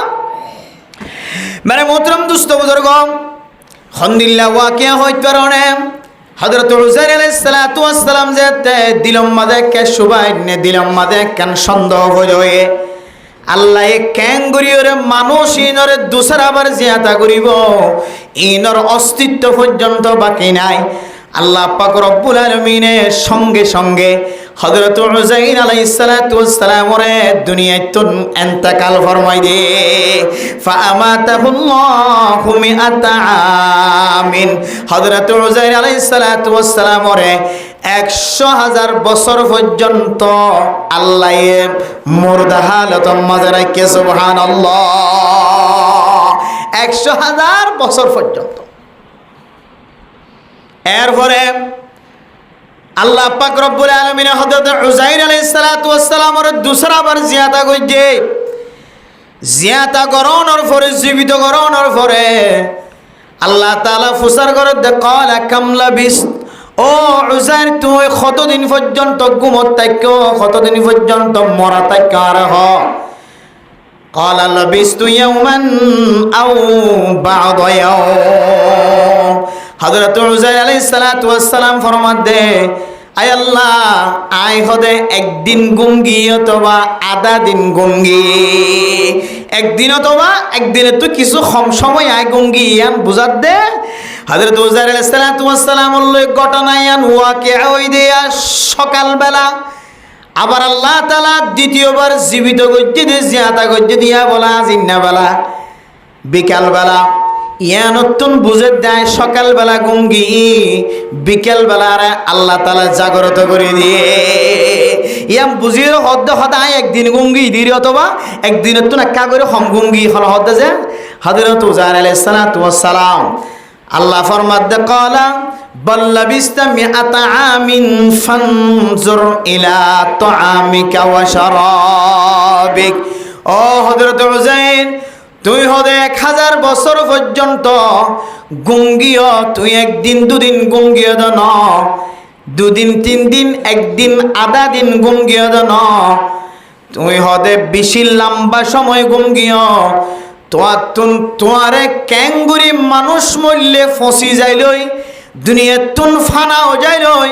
মানে মোহতরম দোস্ত বুজুর্গ, আলহামদুলিল্লাহ ওয়াকিয়া হইতে কারণে হযরত উযাইর আলাইহিস সালাতু ওয়াস সালাম যে দিলম মাঝে কে সুবাই নে দিলম মাঝে কেন সন্দেহ হয়ে আল্লাহ এ কেন গরিয়রে মানুষ ইনরে দুসরা বার জিয়াতা করিব, ইনর অস্তিত্ব পর্যন্ত বাকি নাই। আল্লাহ পাক রব্বুল আলামিনের সঙ্গে সঙ্গে হযরত উযাইর আলাইহিস সালাতু ওয়াস সালামের দুনিয়ায় তুন ইন্তেকাল ফরমাই দে। ফাআমাতাহুল্লাহু মিআতা আমিন। হযরত উযাইর আলাইহিস সালাতু ওয়াস সালামের 100,000 বছর পর্যন্ত আল্লাহ মুর্দা হালত মাঝে রাখে। সুবহানাল্লাহ, 100,000 বছর পর্যন্ত। এরপরে আল্লাহ পাক রব্বুল আলামিন হযরত উযাইর আলাইহিস সালাতু ওয়াস সালামের দুসরা বার জিয়াতা কইছে। জিয়াতা করানোর পরে, জীবিত করানোর পরে আল্লাহ তাআলা ফুসার করে দে ক্বালা কাম লাবিস, ও উযাইর তুই কতদিন পর্যন্ত ঘুমত থাকো, কতদিন পর্যন্ত মরা থাকো? আর হ ক্বালা লাবিস্তু ইয়াওমান আও বা'দা ইয়াওম। হযরত উযাইর আলাইহিস সালাতু ওয়াস সালাম ফরমান দে, আয় আল্লাহ আয় হদে একদিন গুঙ্গি অথবা আধা দিন গুঙ্গি, একদিন অথবা একদিনে তুই কিছু কম সময় আয় গুঙ্গি ইয়ান বুঝাত দে। হযরত উযাইর আলাইহিস সালাতু ওয়াস সালামের লই ঘটনা ইয়ান ওয়াকিয়া হই দেয়া সকালবেলা আবার আল্লাহ তাআলা দ্বিতীয়বার জীবিত করতে দে, জিয়াতা করতে দিয়া বলা জিন্নাবেলা বিকালবেলা ইয়ান নতুন বুঝে দেয়। সকালবেলা গুঙ্গি, বিকেলবেলা আল্লাহ তাআলা জাগ্রত করে দিয়ে ইয়াম বুঝিয়ে হদ্দ হদায় একদিন গুঙ্গি দিরে অথবা একদিন নতুন একা করে হম গুঙ্গি হল হদ্দ যে হযরত উযাইর আলাইহিস সালাতু ওয়াস সালাম আল্লাহ ফরমাদ দে ক্বালা বাল লাবিস্তা মিআতা আমিন ফানজুর ইলা তুআমিকা ওয়া শারাবিক। ও হযরত উযাইর তুই হদে 1000 বছর পর্যন্ত গুঙ্গিও, তুই একদিন দুদিন গুঙ্গিও ন দুদিন 3 দিন একদিন আধা দিন ঘুম গিয়ে জন তুই হদে বেশি লম্বা সময় ঘুম গিয়ে তোমারে ক্যাঙ্গুরি মানুষ মরলে ফসি যাইলই দুনিয়াতুন ফানাও যাইলই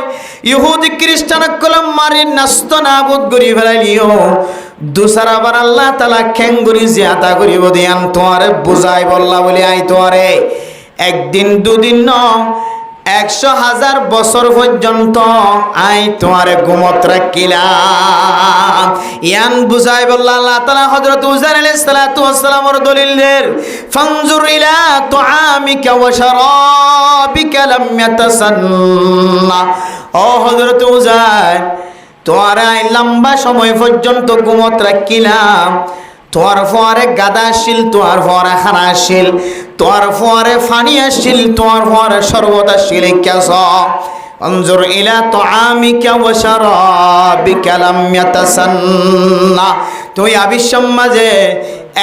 ইহুদি খ্রিস্টান কলম মারি নাস্ত নাবুদ করি ফেলাইলিও দুসারা বার আল্লাহ তাআলা ক্যাঙ্গুরি জিয়াতা করিব দিয়ান তোমারে বুঝাই বললা বলি আই তোমারে একদিন দুদিন ন 100,000 বছর পর্যন্ত আই তোমারে ঘুমত রাখিলাম ইয়ান বুঝাই বললা আল্লাহ তাআলা হযরত উযাইর আলাইহিস সালাতু ওয়াস সালামের দলিলের ফানজুর ইলা তুআমিকা ওয়া শারাবিকা লাম ইয়াতাসান্না ও হযরত উযাইর তোমারে লম্বা সময় পর্যন্ত ঘুমত রাখিলাম তোর ফরে গাদা আসিল তোর ফরে খানা আসিল তোর ফরে ফানি আসিল তোর ফরে শরবত আসিল কেস انظر الى طعامك وشرابك لم يتسنى তুই আবিশ্বম মাঝে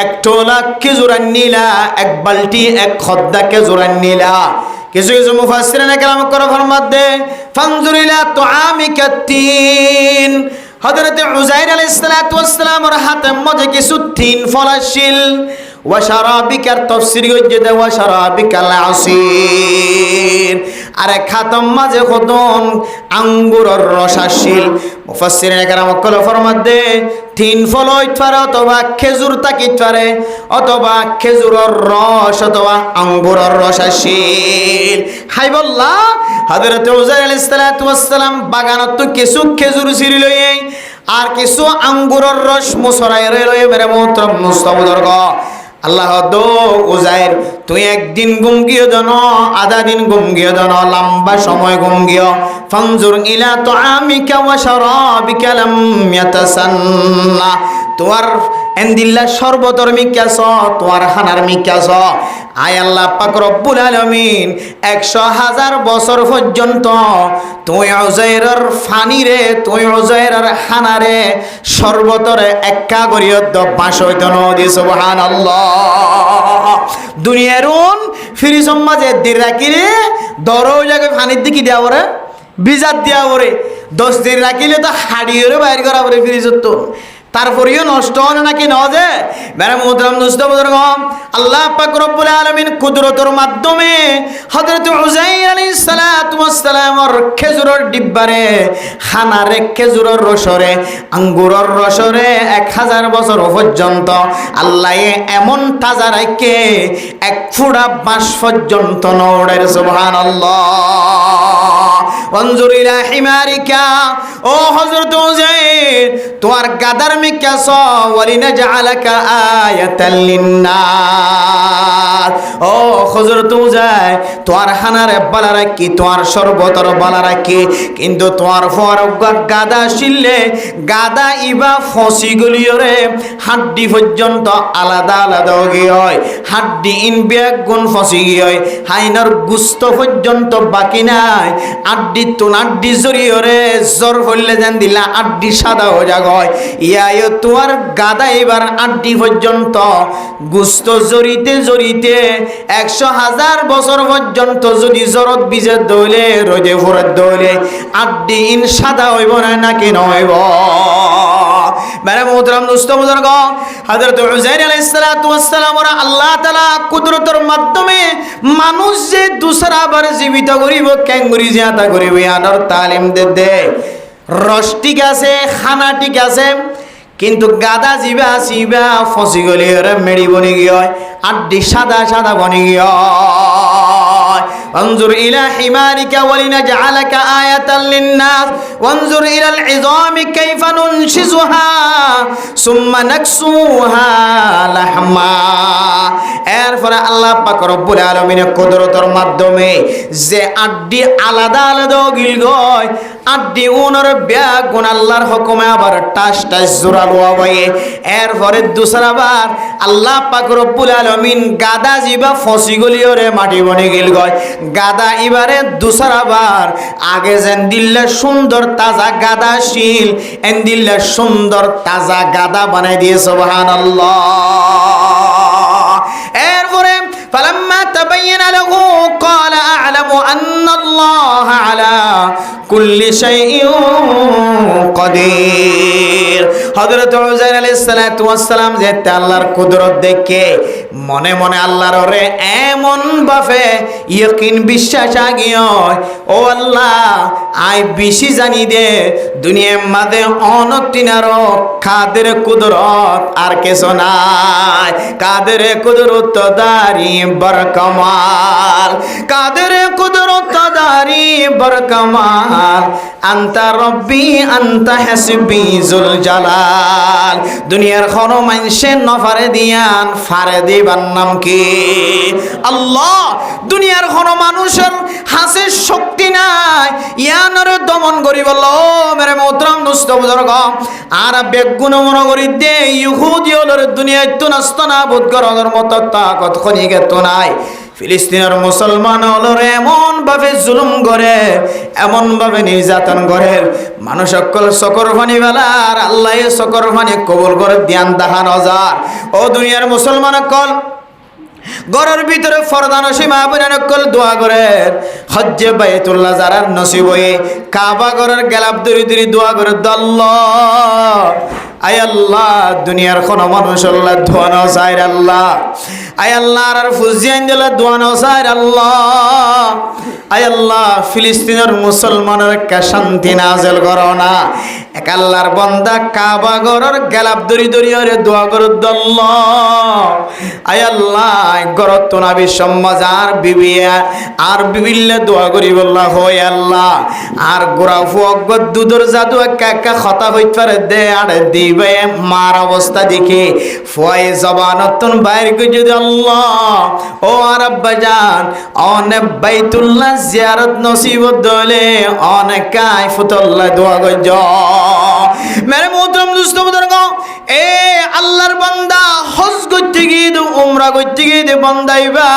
এক টোলা খেজুর আনিলা এক বালতি এক খদ্দা খেজুর আনিলা কিছু কিছু মুফাসসিরিনে কেরাম করে ফরমাতে ফানজুর ইলা তুআমিকা তিন হযরত উযাইর আলাইহিস সালাতু ওয়াস সালামের হাতের মধ্যে কিছু তিন ফল আসিল ওয়া শারাবিকার তাফসীর হইছে দে ওয়া শারাবিকাল আসির আরে খাতম মাঝে খতম আঙ্গুরের রস আসিল মুফাসসিরিনে কেরাম কল ফরমাতে তিন ফল হইতে পারে অথবা খেজুর থাকিতে পারে অথবা খেজুরের রস অথবা আঙ্গুরের রস আসিল হাই বল্লা হযরত উযাইর আলাইহিস সালাতু ওয়াস সালাম বাগানত কিছু খেজুর ছিঁড়ি লইয়ে আর কিছু আঙ্গুরের রস মুসরাই লইয়ে মেরে মোহতরম মুস্তাফাদর আল্লাহ দো উযাইর তুই একদিন ঘুম গিয়ে জন আধা দিন ঘুম গিয়ে জন লম্বা সময় ঘুম গিয়ে ফানজুর ইলা তুআমিকা ওয়া শারাবিকা লাম ইয়াতাসান্না তোর এন্দিল্লা সর্বতর মিকাস তোর খানার মিকাস আয় আল্লাহ পাক রব্বুল আলামিন 100,000 বছর পর্যন্ত তুই উযাইরের ফানিরে তুই উযাইরের খানারে সর্বতরে একা করিয় দবাস হইতো নদী সুবহানাল্লাহ দুনিয়ারুন ফিরি সমাজে দিন রাখিরে দরও জায়গায় ফানির দিকে দেওয়া ওরে বিজাত দেওয়া ওরে 10 দিন রাখিলে তো হাড়িয়ে বাইর করা ওরে ফ্রিজত তো তারপরেও নষ্ট হয় নাকি ন যে মেরে মুহতারাম দোস্ত বুজুর্গ আল্লাহ পাক রব্বুল আলামিন কুদরতের মাধ্যমে হযরত উযাইর আলাইহিস সালাতু ওয়াস সালামের খেজুরের ডিব্বারে খানারে খেজুরের রসরে আঙ্গুরের রসরে 1000 বছর পর্যন্ত আল্লাহ এমন তাজা রাখে এক ফুড়া বাঁশ পর্যন্ত নড়ের সুবহানাল্লাহ ওয়ানজুর ইলা হিমারিকা ও হযরত উযাইর তোমার গাদার মিকাস ওয়ালিনাজআলাকা আয়াতাল লিন্নাস ও হযরত উযাইর তোমার খানারে বালা রাখি তোমার শরবতর বালা রাখি কিন্তু তোমার ফর গাদা শিললে গাদা ইবা ফসি গলিয়রে হাড্ডি পর্যন্ত আলাদা আলাদা হয় হাড্ডি ইন ব্যাগ গুণ ফসি হয় হাইনার গুস্ত পর্যন্ত বাকি নাই আড্ডি তুন আড্ডি জরিয়রে জ্বর হইলে যেন দিলা আড্ডি সাদা হয়ে যায় ইয়ায় তোমার গাদা এবার আড্ডি পর্যন্ত গুস্ত জড়িতে জড়িতে 100,000 বছর পর্যন্ত যদি জ্বরত বিজে দইলে রোদে ভরে দইলে আড্ডি ইন সাদা হইব না নাকি নইব মেরে মুহতারাম দোস্ত বুজুর্গ হযরত উযাইর আলাইহিস সালাতু ওয়াস সালাম ওরা আল্লাহ তাআলা কুদরতের মাধ্যমে মানুষ যে দুসরা বার জীবিত করিব ক্যাঙ্গুরি জিয়াতা করিব আনার তালিম দে রস ঠিক আছে খানা ঠিক আছে কিন্তু গাদা জিবা সিবা ফসি গলি মেড়ি বনি গিয়ে আড্ডি সাদা সাদা বনি গিয়ে انظر الى حمارك ولنجعلك آية للناس وانظر الى العظام كيف ننشزها ثم نكسوها لحما এরপরে আল্লাহ পাক রব্বুল আলামিনের কুদরতের মাধ্যমে যে আড্ডি আলাদা আলাদা গিল গয় আড্ডি উনর ব্যাগ গুণ আল্লাহর হুকুমে আবার টাস টাস জোরালো হবে এরপরে দুসরাবার আল্লাহ পাক রব্বুল আলামিন গাদা জিবা ফসি গলিয়রে মাটি বনে গিল গয় গাদা এবারে দুসরাবার আগে যেন দিল্লা সুন্দর তাজা গাদা শিল এন দিল্লা সুন্দর তাজা গাদা বানাই দিয়ে সুবহানাল্লাহ এরপরে فلما تبين له قال أعلم أن الله على কুল্লি শাইইন কাদির। হযরত উযাইর আলাইহিস সালাতু ওয়াস সালাম যে আল্লাহর কুদরত দেখে মনে মনে আল্লাহর ওরে এমন ভাবে ইয়াকিন বিশ্বাস আগিয়, ও আল্লাহ আই বেশি জানি দে দুনিয়ার মাঝে অনতিনারো কাদের কুদরত আর কিছু নাই। কাদের কুদরত দারি বরকমাল, কাদের কুদরত দারি বরকমাল, আন্তা রব্বি আন্তা হাসবি জুল জালাল। দুনিয়ার কোনো মানুষে নফারে দিয়ান ফারে দিবার নাম কি? আল্লাহ। দুনিয়ার কোনো মানুষের হাসির শক্তি নাই, ইয়ানরে দমন করি বলল ও মেরে মোহতরম দোস্ত বুজুর্গ আর বেগুন মনে করি দে ইহুদি হলোর দুনিয়ায় তো নষ্ট না বোধ করার মতো তাকত খনিকে তো নাই। ফিলিস্তিনের মুসলমান হলোর এমন ভাবে জুলুম করে, এমন ভাবে নির্যাতন করে, মানুষ সকল সকর ফানি বেলার আল্লাহ সকর ফানি কবুল করে ধ্যান দাহান হাজার। ও দুনিয়ার মুসলমান কল ঘরের ভিতরে ফরদা নসীমা বইনানকল দোয়া করে হজ্জে বাইতুল্লাহ যারার নসিব হয়ে কাবা ঘরের গেলাপ দরি দরি দোয়া করে আল্লাহ আয় আল্লাহ দুনিয়ার কোনো মানুষ আল্লাহ দোয়া নাও চাই আল্লাহ, আয় আল্লাহ আর ফুজিয়ান দিলে দোয়া নাও চাই আল্লাহ, আয় আল্লাহ ফিলিস্তিনের মুসলমানের একটা শান্তি নাজেল করো না। এক আল্লাহর বান্দা কাবা ঘরের গেলাপ দরি দরি আরে দোয়া করে আল্লাহ আয় আল্লাহ গরত তো নাবি সমাজ আর বিবিয়া আর বিবিল্লে দোয়া করি বললা হয় আল্লাহ আর গোড়া ফুক দুধর জাদু একা একা খতা হইতে পারে দে আর দিবে মার অবস্থা দেখে ফয় জবানতুন বাইর করে যদি আল্লাহ ও আর আব্বা জান অনেক বাইতুল্লাহ জিয়ারত নসিব দলে অনেক কাই ফুতুল্লাহ দোয়া গজ মেরে মোহতরম দোস্ত বুজুর্গ এ আল্লাহর বান্দা হজ করতে গিয়ে উমরা করতে গিয়ে বান্দাইবা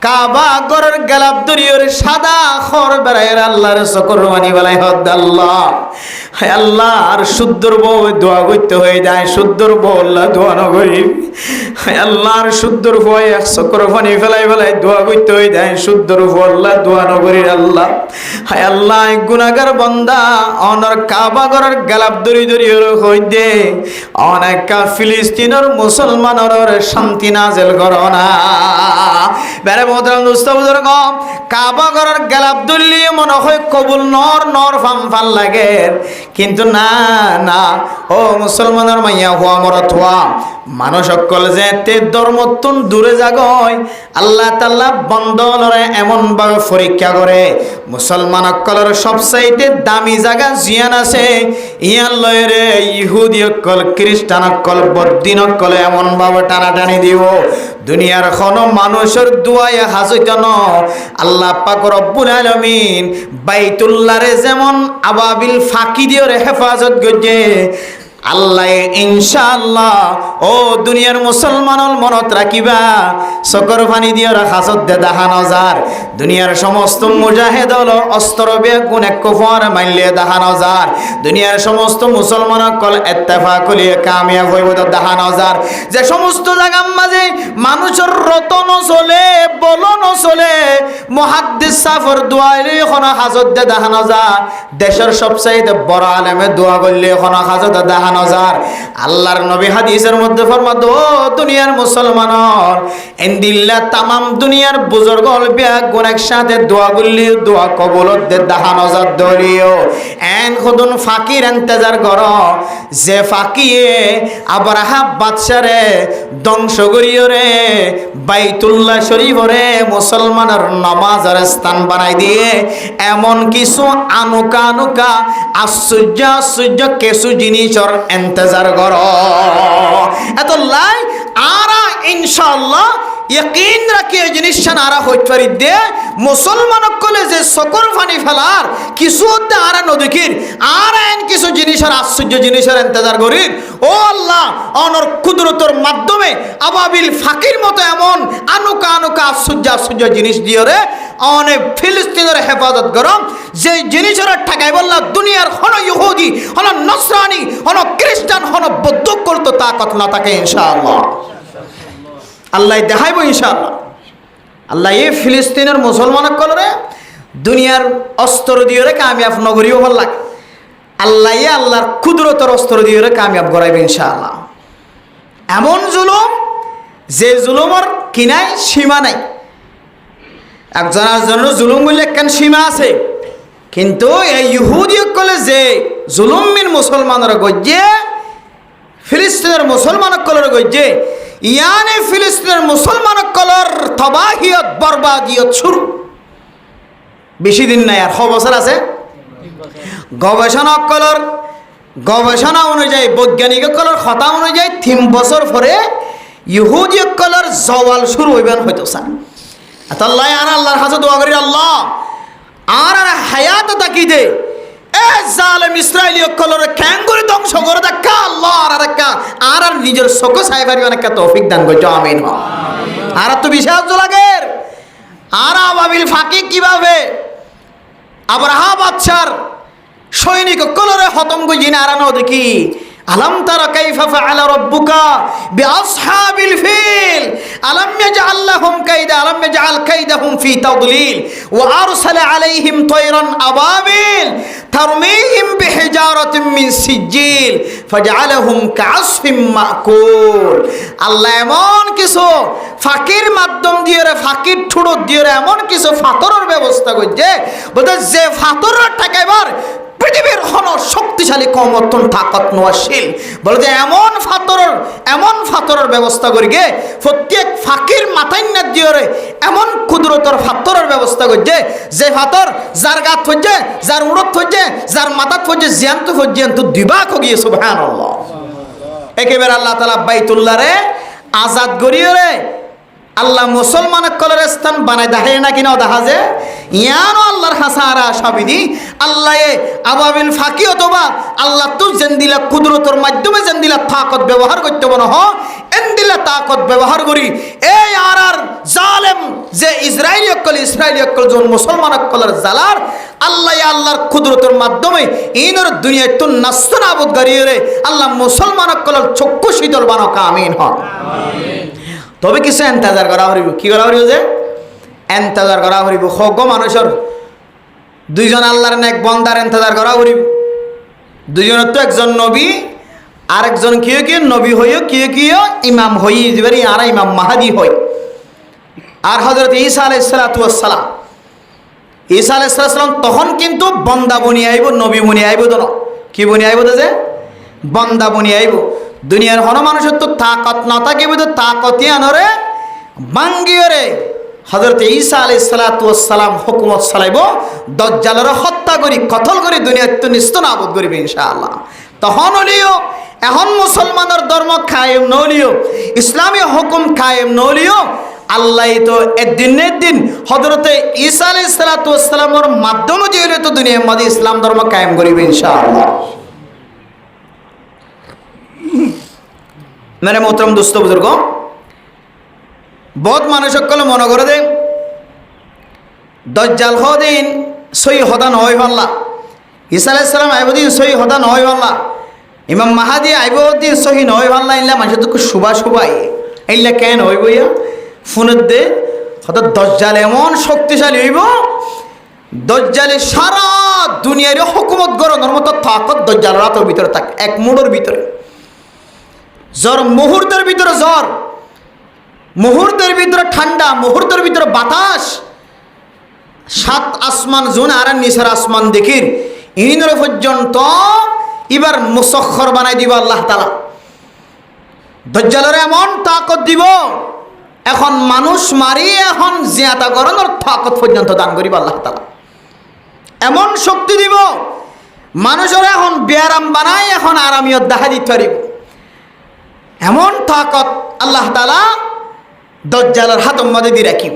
কাবা ঘরের গেলাপ দরিয়র সাদা খর বেড়াইয়ের আল্লাহর সকর মানি বেলায় হদ আল্লাহ হে আল্লাহ আর শুদ্ধর বউ দোয়া করতে হয়ে যায়, শুদ্ধর বউ আল্লাহ দোয়া ন করি হে আল্লাহ আর শুদ্ধর বউ এক সকর ফানি ফেলাই ফেলাই দোয়া করতে হয়ে যায়, শুদ্ধর বউ আল্লাহ দোয়া ন করি আল্লাহ হে আল্লাহ গুনাহগার বান্দা অনর কাবা ঘরের গেলাপ দরি দরিয়র হই দে অনেক ফিলিস্তিনের মুসলমানের শান্তি নাজেল করো না। বেড়ে মোহতরম দোস্ত বুজুর্গ কাবা ঘরের গেলাপ দুল্লি মনে হয় কবুল নর নর ফাম ফাল লাগে, কিন্তু না না ও মুসলমানের মাইয়া হওয়া মরত হওয়া মানুষ সকল যে তে ধর্মতুন দূরে যাগয় আল্লাহ তাআলা বন্দলরে এমন ভাবে পরীক্ষা করে মুসলমান সকলের সবচাইতে দামি জায়গা জিয়ান আছে ইয়ান লয় রে ইহুদি সকল খ্রিস্টান সকল বদ্দিন সকল এমন ভাবে টানাটানি দিব দুনিয়ার কোনো মানুষের দুয়ায় হাজত ন আল্লাহ পাক রব্বুল আলামিন বাইতুল্লাহরে যেমন আবাবিল ফাঁকি দিয়ে হেফাজত গজে আল্লাহ ইনশাআল্লাহ ও দুনিয়ার মুসলমানল মনত রাখিবা সকর ফানি দিয়ে হাজত দে দাহান হাজার দুনিয়ার সমস্ত মুজাহিদ হল অস্ত্র বেগুন এক কুফর মাইলে দাহান হাজার দুনিয়ার সমস্ত মুসলমান কল ইত্তেফাক করিয়ে কামিয়াব হইব দাহান হাজার যে সমস্ত জায়গার মাঝে মানুষের রতন চলে বলন চলে মুহাদ্দিস সাফর দোয়াইলে এখন হাজত দে দাহান হাজার দেশের সবচাইতে বড় আলেমে দোয়া করলে এখন হাজত দাহান হাজার আল্লাহর নবী হাদিসের মধ্যে ফরমাত ও দুনিয়ার মুসলমানর ইনদিল্লাহ তামাম দুনিয়ার বুজুর্গ বিয়া গুণ একসাথে দোয়া করলি দোয়া কবুলত দে দাহান হাজার দলিও এন খুদুন ফাকির ইন্তজার কর যে ফাকিয়ে আবরাহা বাদশারে ধ্বংস করিও রে বাইতুল্লাহ শরীফরে মুসলমানের নামাজের স্থান বানাই দিয়ে এমন কিছু আনুকা আনুকা আশ্চর্য আশ্চর্য কিছু জিনিসর ইন্তজার কর এত লাই আরা ইনশাআল্লাহ यकीन रखिए जिनिस आरा हईते पारि दे मुसलमान कले जे सकर फानी फेलार किछु आरा नदीकिर आरा एन किछु जिनिसर आश्चर्य जिनिसर इंतजार करी ओ अल्लाह अनर कुदरतर माध्यमे आबाबिल फाकिर मतो एमन आनुका आनुका आश्चर्य आश्चर्य जिनिस दियो रे अनेक फिलिस्तिनेर हेफाजत करम जे जिनिसर ठाकाय बल्ला दुनियार हनो इहुदी हनो नसरानी हनो ख्रिस्टान हनो बौद्ध करतो ताकत ना थाके इंशाअल्लाह আল্লাহ দেখাইব ইনশাআল্লাহ আল্লাহ এই ফিলিস্তিনের মুসলমান কলরে দুনিয়ার অস্ত্র দিয়ে কামিয়াব নগরীও ভাল লাগে আল্লাহ আল্লাহর কুদরতের অস্ত্র দিয়ে কামিয়াব করাইবে ইনশাআল্লাহ। এমন জুলুম যে জুলুমর কিনায় সীমা নাই। একজনের জন্য জুলুম বললে একখান সীমা আছে, কিন্তু এই ইহুদি কলে যে জুলুমিন মুসলমানের গজ্জে ফিলিস্তিনের মুসলমান কলর গজ্জে ইয়ানে ফিলিস্তিনের মুসলমান কলর তবাহিয়ত বরবাদিয়ত শুরু। বেশি দিন নাই, আর 6 বছর আছে। গবেষণা অনুযায়ী বৈজ্ঞানিক কলর কথা অনুযায়ী 3 বছর পরে ইহুদি কলর জওয়াল শুরু হইবেন হয়তো স্যার। আল্লাহ আর আল্লাহর কাছে দোয়া করি, আল্লাহ আর হায়াত তাকি দে এ জালেম ইসরায়েলি কলর ক্যাঙ্গুরি ধ্বংস করে দেখা আল্লাহ আর নিজের চোখে চাই পারিবেন একটা তৌফিক দান করছো, আমিন। আর তো বিশাল লাগের আর আবাবিল ফাঁকি কিভাবে আব্রাহা বাদশার সৈনিক কলরে খতম করে নারানো দেখি। আলম তারা কাইফা ফাআলা রাব্বুকা বিআসহাবিল ফিল আলম ইয়াজআল লাহুম কাইদা আলম ইয়াজআল কাইদাহুম ফি তাদলিল ওয়া আরসালা আলাইহিম তায়রান আবাবিল তারমিহিম বিহিজারাতিন মিন সিজিল ফাজআলাহুম কাআসফিম মাকুল। আল্লাহ এমন কিছু ফাকির মাধ্যম দিয়ে ফাকির ঠুড়ো দিয়ে এমন কিছু ফাতরের ব্যবস্থা করছে, বলতে যে ফাতরের টাকাইবার পৃথিবীর কোনো শক্তিশালী কমতন তাকত নোয়াশীল বলে যে এমন ফাতরের ব্যবস্থা করি গে প্রত্যেক ফাকির মাথায় না দিয়ে এমন ক্ষুদ্রতর ফাতরের ব্যবস্থা করছে যে ফাতর যার গাত হচ্ছে, যার উড়ত হচ্ছে, যার মাথাত হচ্ছে, জিয়ান্ত হচ্ছে দুইবাক গিয়ে সুবহানাল্লাহ। একেবারে আল্লাহ তাআলা বাইতুল্লাহ রে আজাদ করিয়ে রে আল্লাহ মুসলমান কলের স্থান বানায় দেখে না কিনা দেখা যে ইয়ানো আল্লাহর হাসারা সাবিদি আল্লাহ আবাবিল ফাঁকি অথবা আল্লাহ তো যেন দিলা কুদরতর মাধ্যমে যেন দিলা তাকত ব্যবহার করতে বলো এন দিলা তাকত ব্যবহার করি এই আর জালেম যে ইসরায়েলি অক্কল যখন মুসলমান অক্কলের জালার আল্লাহর কুদরতর মাধ্যমে ইনর দুনিয়ায় তো নাস্ত নাবুদ গাড়িয়ে রে আল্লাহ মুসলমান অক্কলের চক্ষু শীতল বানক আমিন হন। তবে কিছু এন্তাজার করা হরিব, কি করা হরিব যে এন্তাজার করা হরিব হগ মানুষের দুইজন আল্লাহর নেক বন্দার এন্তাজার করা হরিব। দুইজনের তো একজন নবী আর একজন কিয় কি নবী হইও কিয় ইমাম হই যাবে আর ইমাম মাহাদি হই। আর হযরত ঈসা আলাইহিস সালাম তখন কিন্তু বন্দা বনি আইব, নবী বনি আইব, তো কি বনি আইব যে বন্দা বনি আইব। দুনিয়ার হন মানুষের তো তাকত না থাকিবে তো তাকতি আনরে বাঙ্গিয়রে হযরত ঈসা আলাইহিস সালাম হুকুমত চালাইব দজ্জালরে হত্যা করি কতল করে দুনিয়ার তো নিস্ত নাবুদ করিবে ইনশাআল্লাহ। তখন হলিও এখন মুসলমানের ধর্ম কায়েম নলিও, ইসলামী হুকুম কায়েম নলিও আল্লাহ তো একদিন হযরতে ঈসা আলাইহিস সালামের মাধ্যমে দিয়ে তো দুনিয়ার মধ্যে ইসলাম ধর্ম কায়েম করিবে ইনশাআল্লাহ। মেরে মোহতরম দোস্ত বুজুর্গ, বহুত মানুষ সকলে মনে করে দেন দজ্জাল হদিন সই হদা নয় পাল্লা, ঈসা আলাইহিস সালাম আইবদিন সই হদা নয় পাল্লা, ইমাম মাহাদি আইবদিন সহি নয় পাল্লা, ইল্লা মানুষের তো শুভাই ইল্লা কেন হইব ইয়া ফোনের দে হঠাৎ দজ্জাল এমন শক্তিশালী হইব দজ্জালে সারা দুনিয়ার হুকুমত গরনের মতো তাকত দজ্জাল রাতের ভিতরে থাক এক মুড়োর ভিতরে জ্বর মুহূর্তের ভিতরে জ্বর, মুহূর্তের ভিতরে ঠান্ডা, মুহূর্তের ভিতরে বাতাস, 7 আসমান জুন আর নিচের আসমান দেখির ইনর পর্যন্ত এবার মুসখর বানাই দিব আল্লাহ তাআলা। দজ্জালের এমন তাকত দিব এখন মানুষ মারি এখন জিয়াতা করানোর তাকত পর্যন্ত দান করিব আল্লাহ তাআলা। এমন শক্তি দিব মানুষের এখন বেয়ারাম বানাই এখন আরামিয়ত দেখা দিতে পারিব, এমন তাকত আল্লাহ তাআলা দজ্জালের হাতের মধ্যে দিয়ে রাখিব।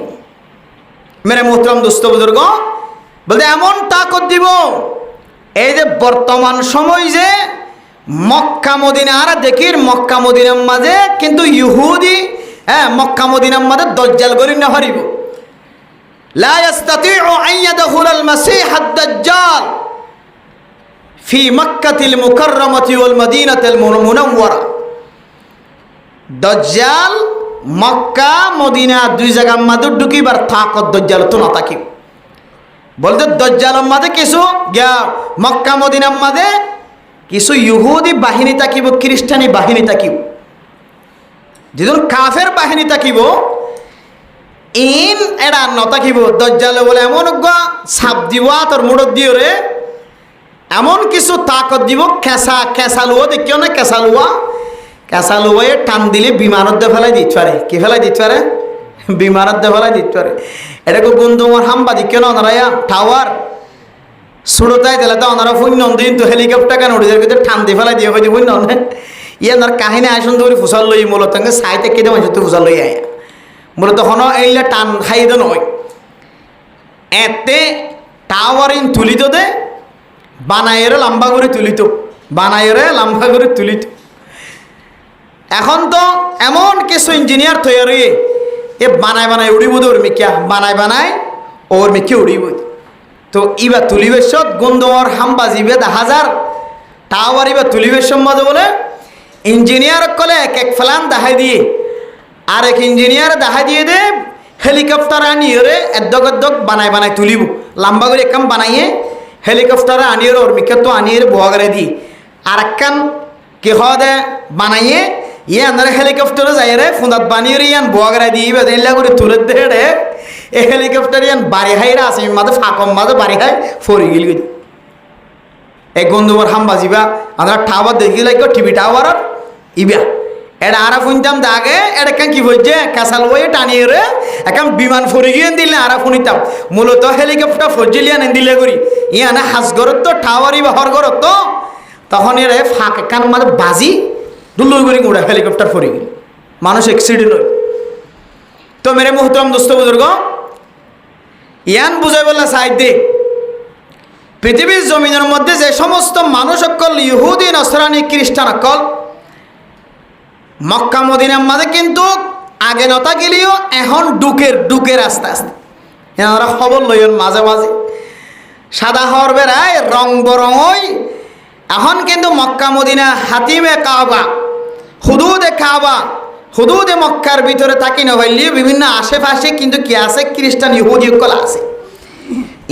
মেরে মোহতরম দোস্ত বুজুর্গ বলতে এমন তাকত দিব এই যে বর্তমান সময় যে মক্কা মদিনা আর দেখির মক্কা মদিনার মাঝে কিন্তু ইহুদি মক্কা মদিনার মাঝে দজ্জাল গরি না হারিব লা ইস্তাতিউ আন ইয়াদখুলাল মাসীহাদ দাজ্জাল ফি মক্কাতিল মুকাররামাতি ওয়াল মাদিনাতিল মুনাওয়ারা। দজ্জাল মক্কা মদিনা দুই জায়গার মাঝে ঢুকিবার তাকত দজ্জাল তো না থাকিব। বলতে দজ্জালের মাঝে কিছু গিয়া মক্কা মদিনার মাঝে কিছু ইহুদি বাহিনী থাকিব, খ্রিস্টানি বাহিনী থাকিব, যেজন কাফের বাহিনী থাকিব ইন এরা নথাকিব। দজ্জালে বলে এমন ছাপ দিব তোর মুড়ত দিয়ে রে, এমন কিছু তাকত দিব, খেসালুয়া দেখিও না, খেসালুয়া টান দিলে বিমানত দিয়ে ফেলাই দিতে পারে। কি ফেলাই দিতে পারে? বিমানত দিয়ে ফেলাই দিতে পারে। এটাকে গুন্দুমার হাম্বা দিকে না ওনারা টাওয়ার সুরতায় দিলে তো ওনারা ফুন্য দিন তো হেলিকপ্টার কেন উঠে যায় টান দিয়ে ফেলাই দিয়ে হয়ে ফুন্য ইয়ার কাহিনী আসুন তো ফুসাল লই মূলত সাইতে কেটে মানুষ তো ফুসাল লই আয়া মূলত হন এইলে টান খাই দে নয় এতে টাওয়ার ইন তুলিত দে বানাইরে লম্বা করে তুলিত, বানাইরে লম্বা করে তুলিত। এখন তো এমন কিছু ইঞ্জিনিয়ার তৈরি এ বানাই উড়িব দে ওর মিকিয়া বানাই ওর মিকি উড়িব। তো ইবা তুলিবেশত গন্ধর হাম্বা জিবে 1000 টাওয়ার ইবা তুলিবেশম মাঝে বলে ইঞ্জিনিয়ার কলে এক ফেলান দেখাই দিয়ে আর এক ইঞ্জিনিয়ার দেখাই দিয়ে দে হেলিকপ্টার আনিয়ে রে এদ্দক বানাই তুলিব লম্বা করে একখান বানাইয়ে হেলিকপ্টার আনিয়ে ওর মিকে তো আনিয়ে বহাগারে দি আর একখান কি হওয়া দে বানাইয়ে ইয়ে আনারে হেলিকপ্টারে যাই রে ফুঁদাত বানিয়ে ইয়ান বহাগারে দিয়ে দিল্লা করে তুলে দে রে এই হেলিকপ্টার ইয়ান বাড়ি হাইরা আছে মাঝে ফাঁকম মাঝে বাড়ি হাই ফরি গিল এক গন্ধুমার হাম বাজিবা আমরা টাওয়ার দেখি লাগবে টিভি টাওয়ার ইবা এটা আরা শুনতাম দাগে এটা কি বলছে কাঁচাল বই টানিয়ে রে এখন বিমান ফরি গিয়ে দিলে আরা শুনিতাম মূলত হেলিকপ্টার ফজিলিয়ান দিলে করি ইয়ানে হাজগরত তো টাওয়ার ইবা হরগরত তো তখন এর ফাঁক এখান মাঝে বাজি দুল্লুই করি উড়া হেলিকপ্টার ফরি গেল মানুষ অ্যাক্সিডেন্ট হয়। তো মেরে মোহতরম দোস্ত বুজুর্গ ইয়ান বুঝাই বললা সাইড দে পৃথিবীর জমিনের মধ্যে যে সমস্ত মানুষ অকল ইহুদি নসরানি খ্রিস্টান অকল মক্কা মদিনার মাঝে কিন্তু আগে নতা গেলেও এখন ডুকের আস্তে আস্তে এনারা খবর লইন মাঝে সাদা হওয়ার বেড়ায় রং বরঙই এখন কিন্তু মক্কা মদিনা হাতিমে কাবা হুদুদে মক্কার ভিতরে থাকি না হইলে বিভিন্ন আশেপাশে কিন্তু কি আছে খ্রিস্টান ইহুদি অকল আছে।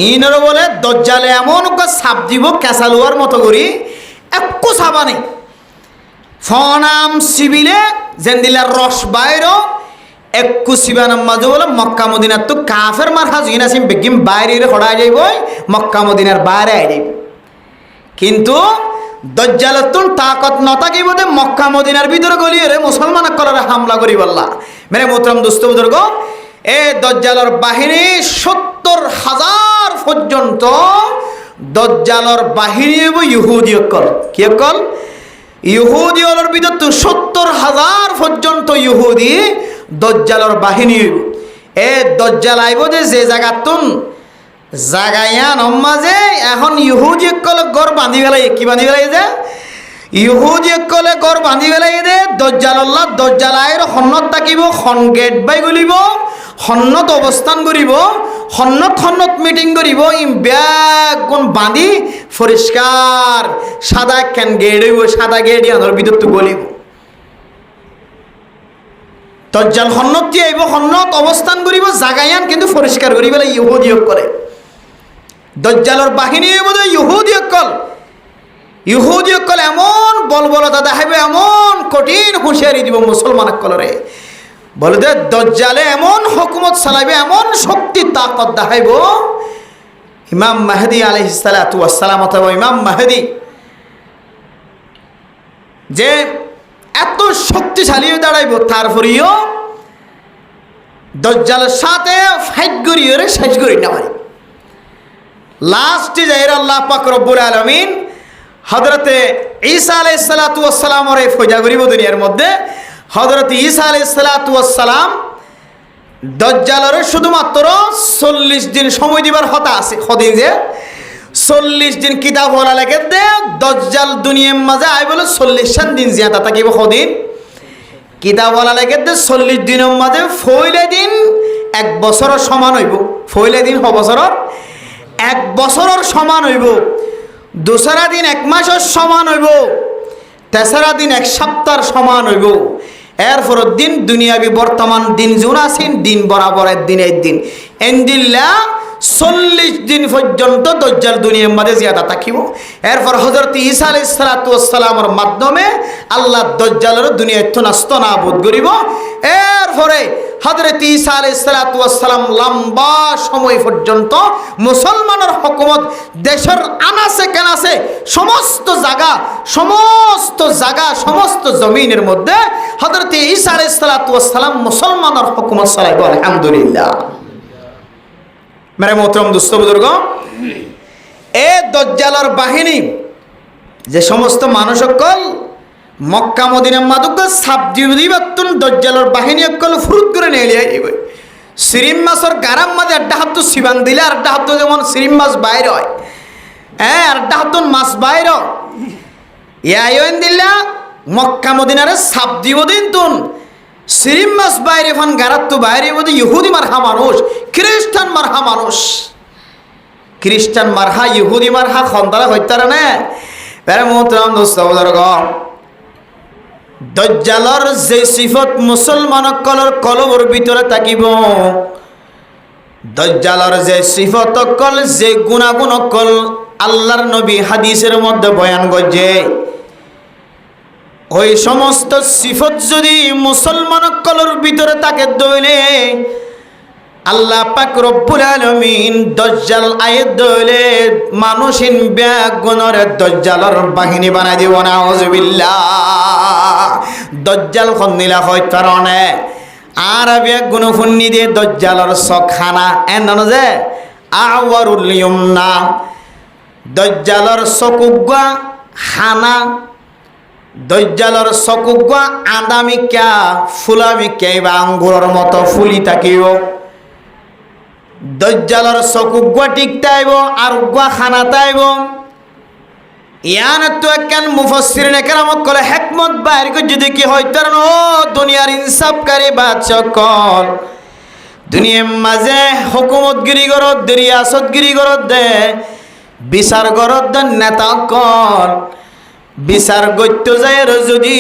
ইনরও বলে দজ্জালে এমন সাপ দিব ক্যাসালুয়ার মতো করি একটু সাবা নেই ফনাম সিবিলে জেন্দিলার রস বাইরও একটু সিবানাম মাঝে বলে মক্কা মদিনার তো কাফের মার হাজ ইনাসিম বেগিম বাইরে হড়াই যাইব মক্কা মদিনার বাইরে আই যাইব কিন্তু দজ্জালতুন তাকত নতাকিব দে মক্কা মদিনার ভিতরে গলিয়ে রে মুসলমান কলরে হামলা করি বললা মেরে মোহতরম দোস্ত বুজুর্গ এ দজ্জালর বাহিনী 70,000 পর্যন্ত দজ্জালর বাহিনী ইহুদি অকল কি অকল ইহুদি অলর ভিতর তো 70,000 পর্যন্ত ইহুদি দজ্জালর বাহিনী এ দজ্জাল আইব যে জায়গাতুন জাগায়ান মাঝে এখন ইহুদি অকল গড় বাঁধি ফেলাই কি বাঁধি ফেলাই যে ইহুদি অকলে গড় বাঁধি ফেলাই দে দজ্জাল আইর সন্নত থাকিব খন গেট বাই গলিব সন্নত অবস্থান করিব সন্নত মিটিং করিব ব্যাগ কোন বাঁধি পরিষ্কার সাদা একখান গেট হইব সাদা গেট ইয়ানোর ভিতর তো গলিব দজ্জাল সন্নত দিয়ে আইব সন্নত অবস্থান করিব জাগায়ান কিন্তু পরিষ্কার করি ফেলে ইহুদি অকলে দজ্জালর বাহিনী হইব ইহুদি অকল এমন বলবলতা দেখাইবে এমন কঠিন হুঁশিয়ারি দিব মুসলমান অকলরে বলে দে দজ্জালে এমন হুকুমত চালাইবে এমন শক্তি তাকত দেখাইব ইমাম মাহদি আলাইহিস সালাতু ওয়াস সালাম অথবা ইমাম মাহদি যে এত শক্তিশালী দাঁড়াইব তারপরেও দজ্জালের সাথে ফাইট করিয়ে শেষ করি না পারি লাস্টে যাই আল্লাহ পাক রব্বুল আলামিন হযরতে ঈসা আলাইহিস সালাতু ওয়াস সালামের ফয়জা করিব দুনিয়ার মধ্যে হযরতে ঈসা আলাইহিস সালাতু ওয়াস সালাম দজ্জালের শুধুমাত্র 40 দিন সময় দিবার কথা আছে কদিন যে 40 দিন কিতাব বলা লাগে দে দজ্জাল দুনিয়ার মাঝে আই বলে 40 দিন জিয়াদা থাকিব কদিন কিতাব বলা লাগে দে 40 দিনের মাঝে ফইলে দিন 1 বছরের সমান হইব ফইলে দিন বছরের 1 বছরের সমান হইব দোসরা দিন 1 মাসের সমান হইব তেসরা দিন 1 সপ্তাহের সমান হইব এরপর দিন দুনিয়াবি বর্তমান দিন জুন আসিন দিন বরাবরের দিন এই দিন এন্দিল্লা 40 দিন পর্যন্ত দজ্জাল দুনিয়ার মাঝে জিয়াদা থাকিব। এরপর হযরত ঈসা আলাইহিস সালাতু ওয়াস সালামের মাধ্যমে আল্লাহ দজ্জালের দুনিয়ায় নাস্ত নাবুদ করিব। এরপরে হযরত ঈসা আলাইহিস সালাতু ওয়াস সালাম লম্বা সময় পর্যন্ত মুসলমানের হুকুমত দেশের আনাসে কানাসে সমস্ত সমস্ত জমিনের মধ্যে হযরত ঈসা আলাইহিস সালাতু ওয়াস সালাম মুসলমানের হুকুমত চালাইব। আলহামদুলিল্লাহ। মেরে মোহতরম দুস্থ বুজুর্গ, এ দজ্জালের বাহিনী যে সমস্ত মানুষ সকল মক্কা মদিনা মাদুক সাবজি দিবাতুন দজ্জালের বাহিনী সকল ফুরুত করে নিয়ে আইবে। সিরিম মাছের গারাম মাঝে একটা হাত সিবান দিলে আর একটা হাত যেমন সিরিম মাছ বাইর হয়, হ্যাঁ আর একটা হাত মাছ বাইর ইয়াইন দিল্লা মক্কা মদিনারে সাবজি দিন তুন সিরিম মাছ বাইরে ফান গারাত্তু বাইরে বোধ ইহুদি মারহা মানুষ, খ্রিস্টান মারহা মানুষ, খ্রিস্টান মারহা ইহুদি মারহা খন্দারা হইতারা না। বেরে মোহতরম দোস্ত বুজুর্গ, দজ্জালর যে সিফত মুসলমান কলর কলবর ভিতরে থাকিব, দজ্জালর যে সিফত কল যে গুণাগুণ কল আল্লাহর নবী হাদিসের মধ্যে বয়ান করছে, ওই সমস্ত সিফত যদি মুসলমান কলর ভিতরে থাকে দইলে আল্লাহ পাক রব্বুল আলামিন দজ্জাল আয়াত দইলে মানুষিন ব্যাগুণরে দজ্জালর বাহিনী বানাই দিব। নাউজুবিল্লাহ। দজ্জাল খন্দিলা হয় কারণে আর ব্যাগুণ ফুন্নি দিয়ে দজ্জালর সখানা এন যে আওয়ারুল ইয়ুমনা, দজ্জালর চকুগুয়া হানা, দজ্জালর চকুগুয়া আদামিকা ফুলামিকা বা আঙ্গুরের মতো ফুলি থাকিব। দজ্জালর চকুগুয়া ঠিক তাইব আর গুয়া খানা তাইব। ইয়ান তো একখান মুফাসসিরিন কেরামত কলে হিকমত বাইর করে যদি কি হইতার ও দুনিয়ার ইনসাফকারী বাদশা কল দুনিয়ার মাঝে হুকুমতগিরি গরত রিয়াসতগিরি গরত দে বিচার গরত দে নেতা কল বিচার গত্য যায় যদি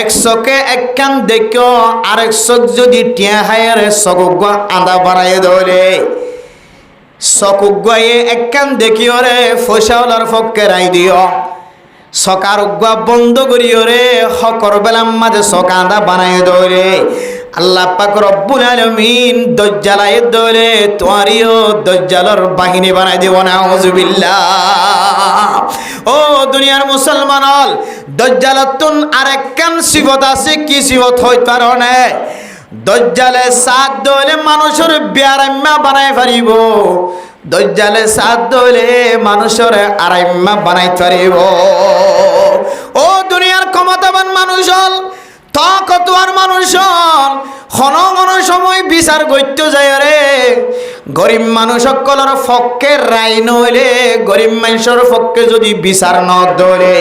এক চকে একখান দেখো আরেক চক যদি টিয়া হায়ারে চকুগুয়া আদা বাড়াই ধরে চকুগুয়ায়ে একখান দেখিও রে ফসাওলার ফককে রাই দিও চকার গুয়া বন্ধ করিও রে হকর বেলার মাঝে চক আদা বানাই ধরে আল্লাহ পাক রব্বুল আলামিন দজ্জালায়ে ধরে তোয়ারিও দজ্জালর বাহিনী বানাই দিব। নাউজুবিল্লাহ। ও দুনিয়ার মুসলমান হল দজ্জালাতুন আরেকখান সিফত আছে, কি সিফত হয় কারণে দজ্জালে সাত দইলে মানুষের বিয়ারাম্মা বানাই পারিব, দজ্জালে সাত দইলে মানুষের আরাম্মা বানাই পারিব। ও দুনিয়ার ক্ষমতাবান মানুষ হল তাকতওয়ার মানুষ হল ক্ষণ সময় বিচার গত্য যায় রে গরিব মানুষ সকলের পক্ষে রায় নইলে গরিব মানুষের পক্ষে যদি বিচার ন ধরে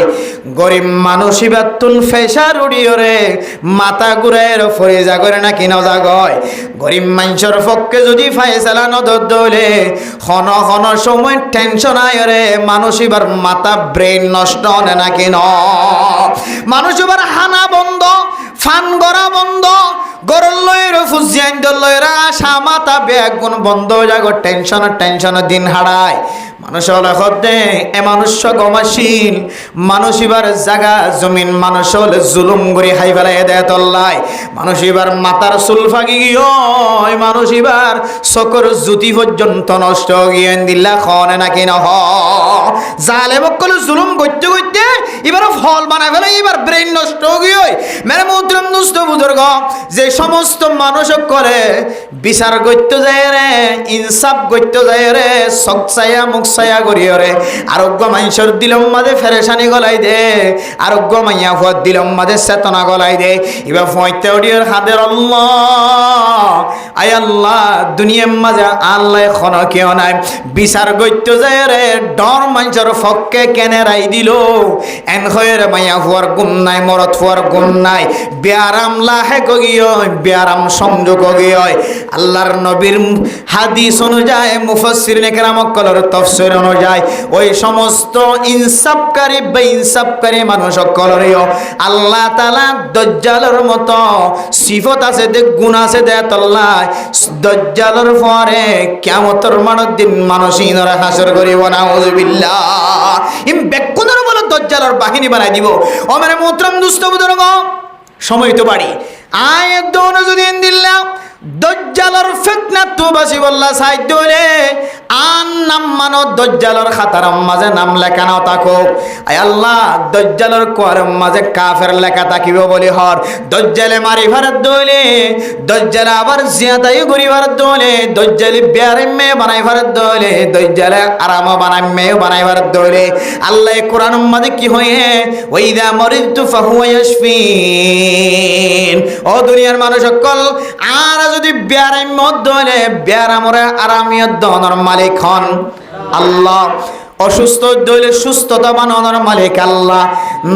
গরিব মানুষ ইবাতুন ফেসার উড়িও রে মাথা ঘুরাইয়ের ফরে জাগরে না কি নজাগয়। গরিব মানুষের পক্ষে যদি ফায়সালা ন ধরলে ক্ষণ সময় টেনশন আয় রে মানুষ এবার মাথা ব্রেন নষ্ট হয় না কি ন মানুষ এবার হানা বন্ধ ফান গড়া বন্ধ গরল লয়ের ফুজিয়ান লয়েরা আশা মাথা বেগুন বন্ধ যাগ টেনশন দিন হারায় মানুষ হলে হতে এ মানুষ গমাসীন মানুষ এবার জাগা জমিন মানুষ হলে জুলুম করে হাই ফেলাই দেয় তল্লায় মানুষ এবার মাথার চুল ফাঁকি গিয়ে মানুষ এবার চকর জুতি পর্যন্ত নষ্ট গিয়ে দিল্লা খনে নাকি নহ জালে বকল জুলুম করতে করতে এবার ফল বানাই ফেলে এবার ব্রেন নষ্ট গিয়ে মেরে মুদ্রম দুষ্ট বুজুর্গ যে সমস্ত মানুষ করে বিচার করতে যায় রে ইনসাফ করতে যায় রে সকসায়া মুখসায়া করিও রে আরোগ্য মানুষের দিলম মাঝে ফেরেশানি গলাই দে আরোগ্য মাইয়া ফুয়ার দিলম মাঝে চেতনা গলাই দে এবার ফয়তে উঠিয়ে হাতের আল্লাহ আয় আল্লাহ দুনিয়ার মাঝে আল্লাহ খন কেউ নাই বিচার গইত যায় রে ডর মানুষের ফককে কেনে রাই দিল এন হয়ের মাইয়া হওয়ার গুণ নাই মরত হওয়ার গুণ নাই বেয়ারাম লাহে গিয়ে বেয়ারাম সংযোগ গিয়ে আল্লাহর নবীর হাদিস অনুযায়ী মুফাসসিরিন কেরাম কলর তাফসীর অনুযায়ী ওই সমস্ত ইনসাফকারী বেইনসাফকারী মানুষ কলরিও আল্লাহ তাআলা দাজ্জালের মতো সিফত আছে দে গুণ আছে দে আল্লাহ দাজ্জালের পরে কিয়ামতের দিন মানুষ ইনরা হাসর করিব নাউযুবিল্লাহ ইম বেকুনের বলে দাজ্জালের বাহিনী বানাই দিব ও মানে মোহতরম দুস্থ বুজুর্গ সময় তো বাড়ি আয়াত দোনো যদি দিলাম দাজ্জালের ফিতনা তো বাসি বল্লা সাইদ রে আন নাম মানো দাজ্জালের খাতার মাঝে নাম লেখা না থাকো আয় আল্লাহ দাজ্জালের কোয়ার মাঝে কাফের লেখা থাকিব বলি হর দাজ্জালে মারি ভারত দলে দাজ্জাল আবার জিয়াদাই করি ভারত দলে দাজ্জাল বিয়ারে মে বানাই ভারত দলে দাজ্জালে আরাম বানাই মে বানাই ভারত দলে আল্লাহ কোরআন মাঝে কি হয়ে ওয়াইদা মারিদতু ফাহুয়া ইয়াশফিন ও দুনিয়ার মানুষ সকল আর যদি বিয়ারে মদ দলে বিয়ারা মরে আরামিয়ত দনর মালিক হন আল্লাহ অসুস্থ দলে সুস্থতা বানানোর মালিক আল্লাহ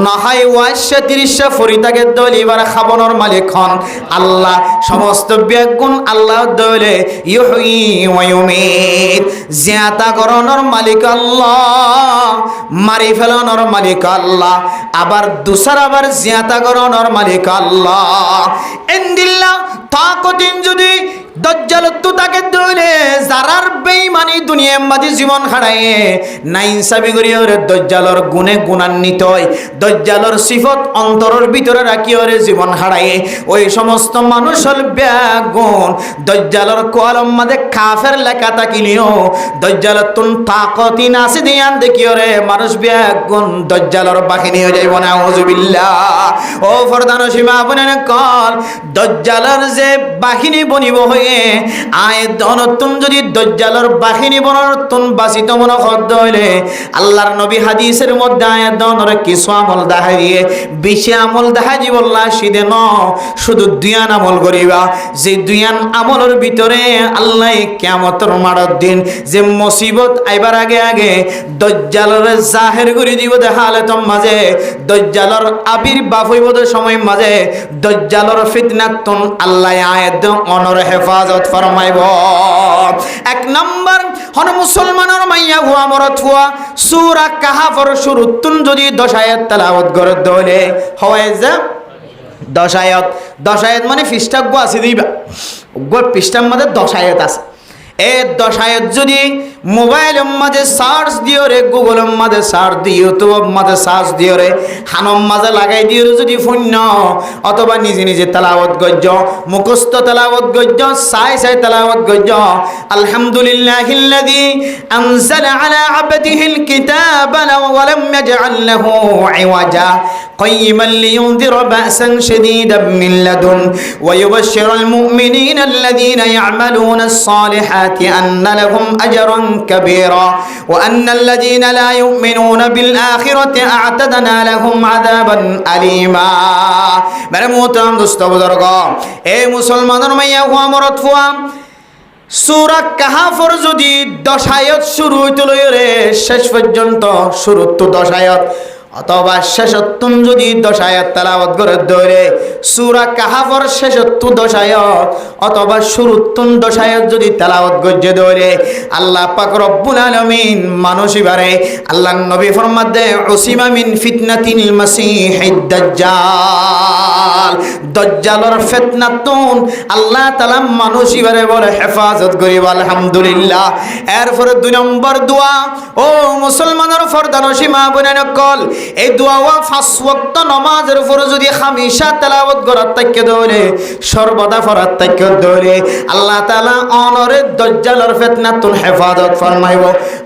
নাহাই ওয়াশা 30 ফরিদাকে দলে এবার খাবনোর মালিক হন আল্লাহ সমস্ত বেগুন আল্লাহ দলে ইউহি ওয়া ইউমিত জিয়াতা করনোর মালিক আল্লাহ মারি ফেলানোর মালিক আল্লাহ আবার দুসরা আবার জিয়াতা করনোর মালিক আল্লাহ ইনদিল্লাহ তাকতিন যদি দাজ্জাল তো তাকে দলে জারার বেঈমানি দুনিয়ার মাঝে জীবন খাড়ায়ে না ইনসাফি করিও রে দাজ্জালর গুণে গুণান্বিত হয় দাজ্জালর সিফত অন্তরের ভিতরে রাখিও রে জীবন খাড়ায়ে ওই সমস্ত মানুষের বেগুন দাজ্জালর কলম মাঝে কাফের লেখা থাকিলিও দাজ্জালর তুন তাকতি নাসি দিয়ান দেখিও রে মানুষ বেগুন দাজ্জালর বাহিনী হয়ে যাইব নাউযুবিল্লাহ ও ফরদান সীমা বনেন কল দাজ্জালর যে বাহিনী বনিব হয়ে আয় দনতুন যদি দাজ্জালের বাহিনী বনতুন বাসিত মন খদ্দ হইলে আল্লাহর নবী হাদিসের মধ্যে আয়াত দনর কিছু আমল দেখাই দিয়ে বেশি আমল দেখাই দিব আল্লাহ সিদে ন শুধু দুইয়ান আমল করিবা যে দুইয়ান আমলের ভিতরে আল্লাহ কিয়ামতের মারার দিন যে মুসিবত আইবার আগে আগে দাজ্জালের জাহির করে দিব দেখালে তোম মাঝে দাজ্জালের আবির্ভাব হইব সময় মাঝে দাজ্জালের ফিতনাতুন আল্লাহ আয়াত অনর হেফাজত ফরমাইব এক নম্বর হন মুসলমানের মাইয়া হুয়া মরত হুয়া সূরা কাহাফের শুরুতুন যদি 10 আয়াত তেলাওয়াত করে দলে হয় যে 10 আয়াত মানে পৃষ্ঠা গো আছে দিবা গো পৃষ্ঠার মধ্যে 10 আয়াত আছে এই 10 আয়াত যদি মোবাইলের মাঝে সার্চ দিও রে গুগলের মাঝে সার্চ দিও ইউটিউবের মাঝে সার্চ দিও রে হানম মাঝে লাগাই দিও যদি শূন্য অথবা নিজে নিজে তেলাওয়াত গজ্জ মুখস্থ তেলাওয়াত গজ্জ সাই তেলাওয়াত গজ্জ আলহামদুলিল্লাহিল্লাযী আনজালা আলা আবদিহিল কিতাবা ওয়া লাম ইয়াজআল লাহু ইওয়াজা قيما لينذر بأسا شديدا من لدن ويبشر المؤمنين الذين يعملون الصالحات أن لهم أجرا كبيرا وأن الذين لا يؤمنون بالآخرة أعتدنا لهم عذابا أليما مرموتام دستبدرقا اي مسلمان رميا وامرت فوام সূরা কাহাফের যদি 10 আয়াত শুরু হইতো রে শেষ পর্যন্ত শুরু তো 10 আয়াত অথবা শেষত্তুন যদি 10 আয়াত তেলাওয়াত করে ধরে সূরা কাহাফের শেষত্তু 10 আয়াত অথবা শুরুত্তুন 10 আয়াত যদি তেলাওয়াত গজ্জে ধরে আল্লাহ পাক রব্বুল আলামিন মানুষিবারে আল্লাহর নবী ফরমাতে উসিমা মিন ফিতনাতিল মাসিহিদ দাজ্জাল দাজ্জালের ফিতনাতুন আল্লাহ তাআলা মানুষিবারে বলে হেফাজত করিব আলহামদুলিল্লাহ এরপরে 2 নম্বর দোয়া ও মুসলমানের ফরদান সীমা বনেন কল এই দোয়া 5 ওয়াক্ত নামাজের উপর যদি হামেশা তেলাওয়াত করার তাকে ধরে সর্বদা পড়ার তাকে ধরে আল্লাহ তাআলা অনরে দাজ্জালের ফিতনাতুল হেফাজত ফরমাইব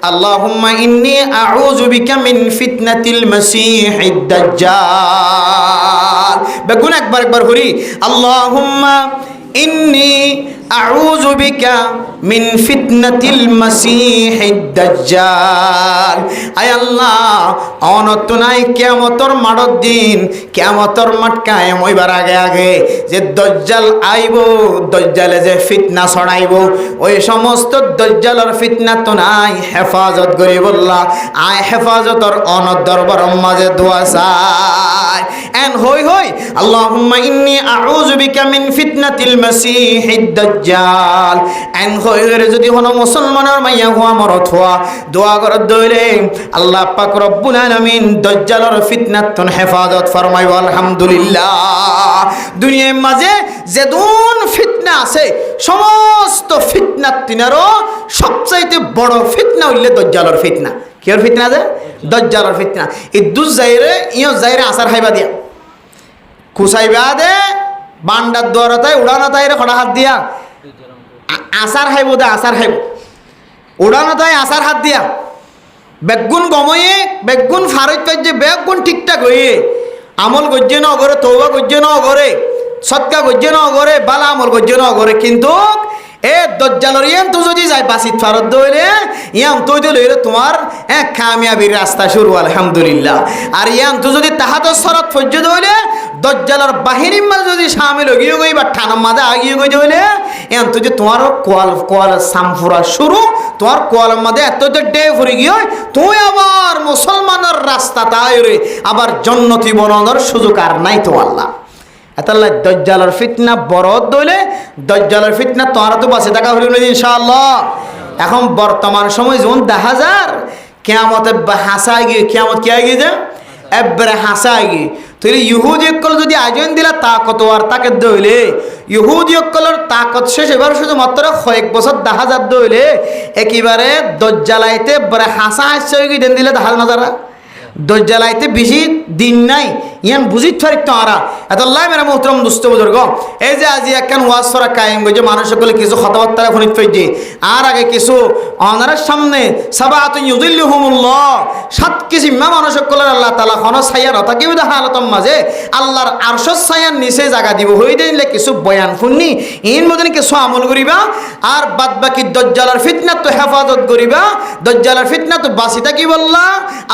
আল্লাহুম্মা ইন্নী আউযু বিকা মিন ফিতনাতিল মাসিহিদ দাজ্জাল বেগুন একবার হরি আল্লাহুম্মা ইন্নী আউযু বিকা মিন ফিতনাতিল মাসিহিদ দাজ্জাল। আয় আল্লাহ, অনত নাই কিয়ামতর মাড়র দিন, কিয়ামতর মাঠ কায়েম হইবার আগে আগে যে দজ্জাল আইব, দজ্জালে যে ফিতনা ছড়াইব, ওই সমস্ত দজ্জালের ফিতনা তো নাই হেফাজত করি বললা। আয় হেফাজতর অনত দরবার মাঝে দোয়া চাই। এন হই হই আল্লাহুম্মা ইন্নী আউযু বিকা মিন ফিতনাতিল মাসিহিদ দাজ্জাল। এন হই হই যদি হলো মুসলমানের মাইয়া হুয়া মরত হুয়া দোয়া করত দইলে আল্লাহ পাক রব্বুল আলামিন দজ্জালের ফিতনাত তুন হেফাজত ফরমাইব। আলহামদুলিল্লাহ। দুনিয়ার মাঝে যেদুন ফিতনা আছে, সমস্ত ফিতনা তিনারও সবচাইতে বড় ফিতনা হইলে দজ্জালের ফিতনা। কিয়র ফিতনা যে? দজ্জালের ফিতনা। এই দুজ যাইরে ইয় যাইরে আসার খাইবা দিয়া, কুসাইবা দে বান্ডার দোয়ারতায় উড়ানো তাইরে খড়া হাত দিয়া আসার খাইব দে, আসার খাইব উড়ানো তাই আসার হাত দিয়া বেগুন গময়ে বেগুন ফারত পাইছে, বেগুন ঠিকঠাক হইয়ে আমল গজ্জে ন অগরে, তৌবা গজ্জে ন অগরে, সৎকা গজ্জে ন অগরে, বালা আমল গজ্জে ন অগরে। কিন্তু এ দজ্জালর ইয়ান তো যদি যায় বাসিত ফারত দইলে ইয়ান তো লইলে তোমার কামিয়াবির রাস্তা শুরু। আলহামদুলিল্লাহ। আর ইয়ান তো যদি তাহাতো সরত ফজ্জ দইলে দজ্জালর বাহিনীর মাঝে যদি শামিল গিয়ে গই বা ঠানার মাঝে আগিয়ে গই দইলে ইয়ান তো যে তোমার কোয়াল সামফুরা শুরু, তোমার কোয়ালের মাঝে এত যে ডে ফুরি গিয়ে তুই আবার মুসলমানের রাস্তা তাই রে আবার জন্নতি বনানোর সুযোগ আর নাই তো আল্লাহ। এতাল্লাহ দজ্জালের ফিতনা বড় দইলে দজ্জালের ফিতনা তোমরা তো বাঁচে থাকা হইল ইনশাআল্লাহ। এখন বর্তমান সময় যেমন দেখা যার কিয়ামতে হাসায় গিয়ে, কিয়ামত কি আগে যে এবারে হাসায় গিয়ে তুই ইহুদি অকল যদি আয়োজন দিলা তাকত আর তাকে দইলে ইহুদি অকলের তাকত শেষ এবার শুধুমাত্র কয়েক বছর দেখা যার দইলে একেবারে দজ্জালাইতে বড় হাসা হাসছে গিয়ে দেন দিলে দেখা না যারা দজ্জালাইতে বেশি দিন নাই ইয়ান বুঝিত ফারিক তোমরা। এতাল্লাহ মেরা মোহতরম দুস্থ বুজুর্গ, এই যে আজি একখান ওয়াজ সরা কায়েম গেছে মানুষ সকলে কিছু কথাবার্তা ফোনিত ফেজে আর আগে কিছু অনারের সামনে সাবাতুন ইউযিল্লুহুমুল্লাহ 7 কিসিমা মানুষ সকলের আল্লাহ তাআলা খন ছায়া নথাকি দেখা আলতম মাঝে আল্লাহর আরশের ছায়ার নিচে জায়গা দিব হই দিলে কিছু বয়ান শুননি ইন মধ্যে কিছু আমল করিবা আর বাদ বাকি দজ্জালের ফিতনা তো হেফাজত করিবা, দজ্জালের ফিতনা তো বাঁচি থাকি বললা,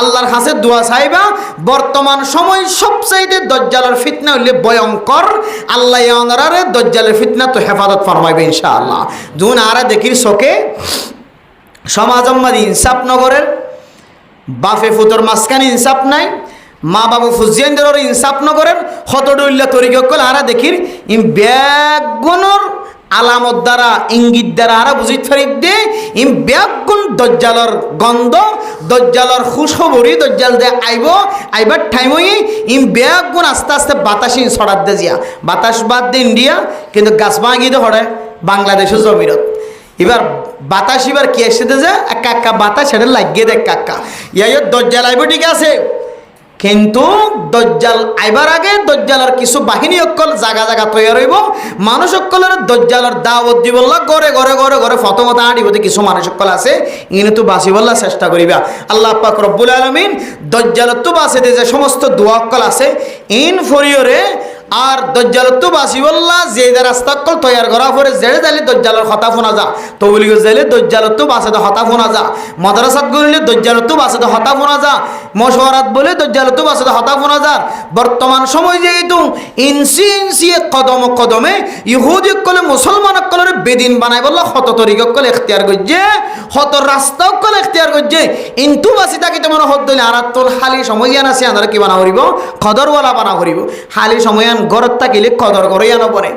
আল্লাহর কাছে দোয়া চাইবা। বর্তমান সময় সবচাইতে দজ্জালের ফিতনা হইলে ভয়ঙ্কর, আল্লাহ ইয়ানারে দজ্জালের ফিতনা তো হেফাজত ফরমাইবে ইনশাআল্লাহ। যখন আরা দেখির চোখে সমাজের মাঝে ইনসাফ নগরের বাপে ফুতর মাঝখানে ইনসাফ নাই, মা বাবু ফুজিয়ানদের ইনসাফ নগরের হতডুল্লা তরিকল আরা দেখির ব্যাগুণর আলামত দ্বারা ইঙ্গিত দ্বারা আরা বুঝিত ফারিক দে ইম ব্যাগুণ দজ্জালর গন্ধ, দজ্জালর খুশখবরি দজ্জাল দে আইবার টাইমই ইম ব্যাগুণ আস্তে আস্তে বাতাসি ছড়াত দে জিয়া বাতাস বাদ দে ইন্ডিয়া কিন্তু গাছ ভাঙি দে হরে বাংলাদেশের জমিরত। এবার বাতাস এবার কি এসে যে একা বাতাস সেটা লাগিয়ে দেয় কাকা ইয়া দজ্জাল আইব ঠিক আছে, কিন্তু দজ্জাল আইবার আগে দজ্জালের কিছু বাহিনী অকল জায়গা জায়গা তৈরি হইব, মানুষ অকলের দজ্জালের দাওয়াত দিব ঘরে ঘরে ঘরে ঘরে ফতমত আড়িব কিছু মানুষ অকল আছে ইনি তো বাঁচিবল্লা চেষ্টা করিবা। আল্লাহ পাক রব্বুল আলামিন দজ্জালত তো বাঁচিতে যে সমস্ত দোয়া অকল আছে ইন ফরিয়রে আর দজ্জালত তো বাঁচিবল্লা যে রাস্তা অকল তৈরি করা পরে জেড়ে যাইলে দজ্জালের হতা ফোনা যা, তবলিগ যাইলে দজ্জালত তো বাঁচাতে হতা ফোনা যা, মাদ্রাসাত গড়িলে দজ্জালত তো বাঁচাতে হতা ফোনা যা, মশওয়ারাত বলে দজ্জালত তো বাঁচাতে হতা ফোনা যা। বর্তমান সময় যেহেতু ইনসি ইনসি কদম কদমে ইহুদি অকলে মুসলমান অকলের বেদিন বানাই বললা হত তরিক অকল এখতিয়ার করছে, হত রাস্তা অকল এখতিয়ার করছে, ইন্তু বাঁচি থাকি তোমার হত দিলে আর তোর হালি সময় জান আছে আনারা কি বানা করিব কদরওয়ালা বানা করিব, হালি সময় ঘরত থাকিলে কদর করে নবনে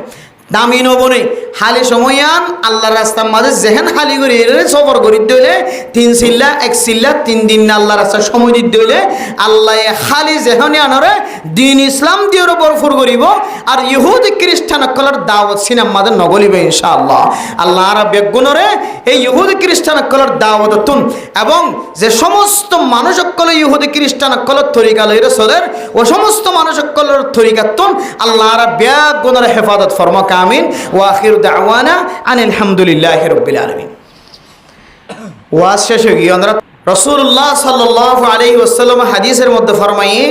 দামি নবনে হালি সময়ান আল্লাহ রাস্তার মাঝে যেহেন হালি করে সফর করি দিলে 3 সিল্লা 1 সিল্লা 3 দিন আল্লাহ রাস্তার সময় দিতে হইলে আল্লাহ খালি যেহনে আনরে দিন ইসলাম দিয়ে বরফুর করিব আর ইহুদি খ্রিস্টান কলার দাওয়াত সিনাম মাঝে নগলিবে ইনশাআল্লাহ। আল্লাহ আর বেগুনরে এই ইহুদি খ্রিস্টান কলার দাওয়াত তুন এবং যে সমস্ত মানুষ কলে ইহুদি খ্রিস্টান কলার তরিকা লইরে চলের ও সমস্ত মানুষ কলার তরিকা তুন আল্লাহ আর বেগুনরে হেফাজত ফরমা আমিন ওয়া আখিরু দাওয়ানা আনিল হামদুলিল্লাহি রাব্বিল আলামিন। ওয়াজ শেষ হয়ে গিয়ে আমরা রাসূলুল্লাহ সাল্লাল্লাহু আলাইহি ওয়াসাল্লাম হাদিসের মধ্যে ফরমায়ে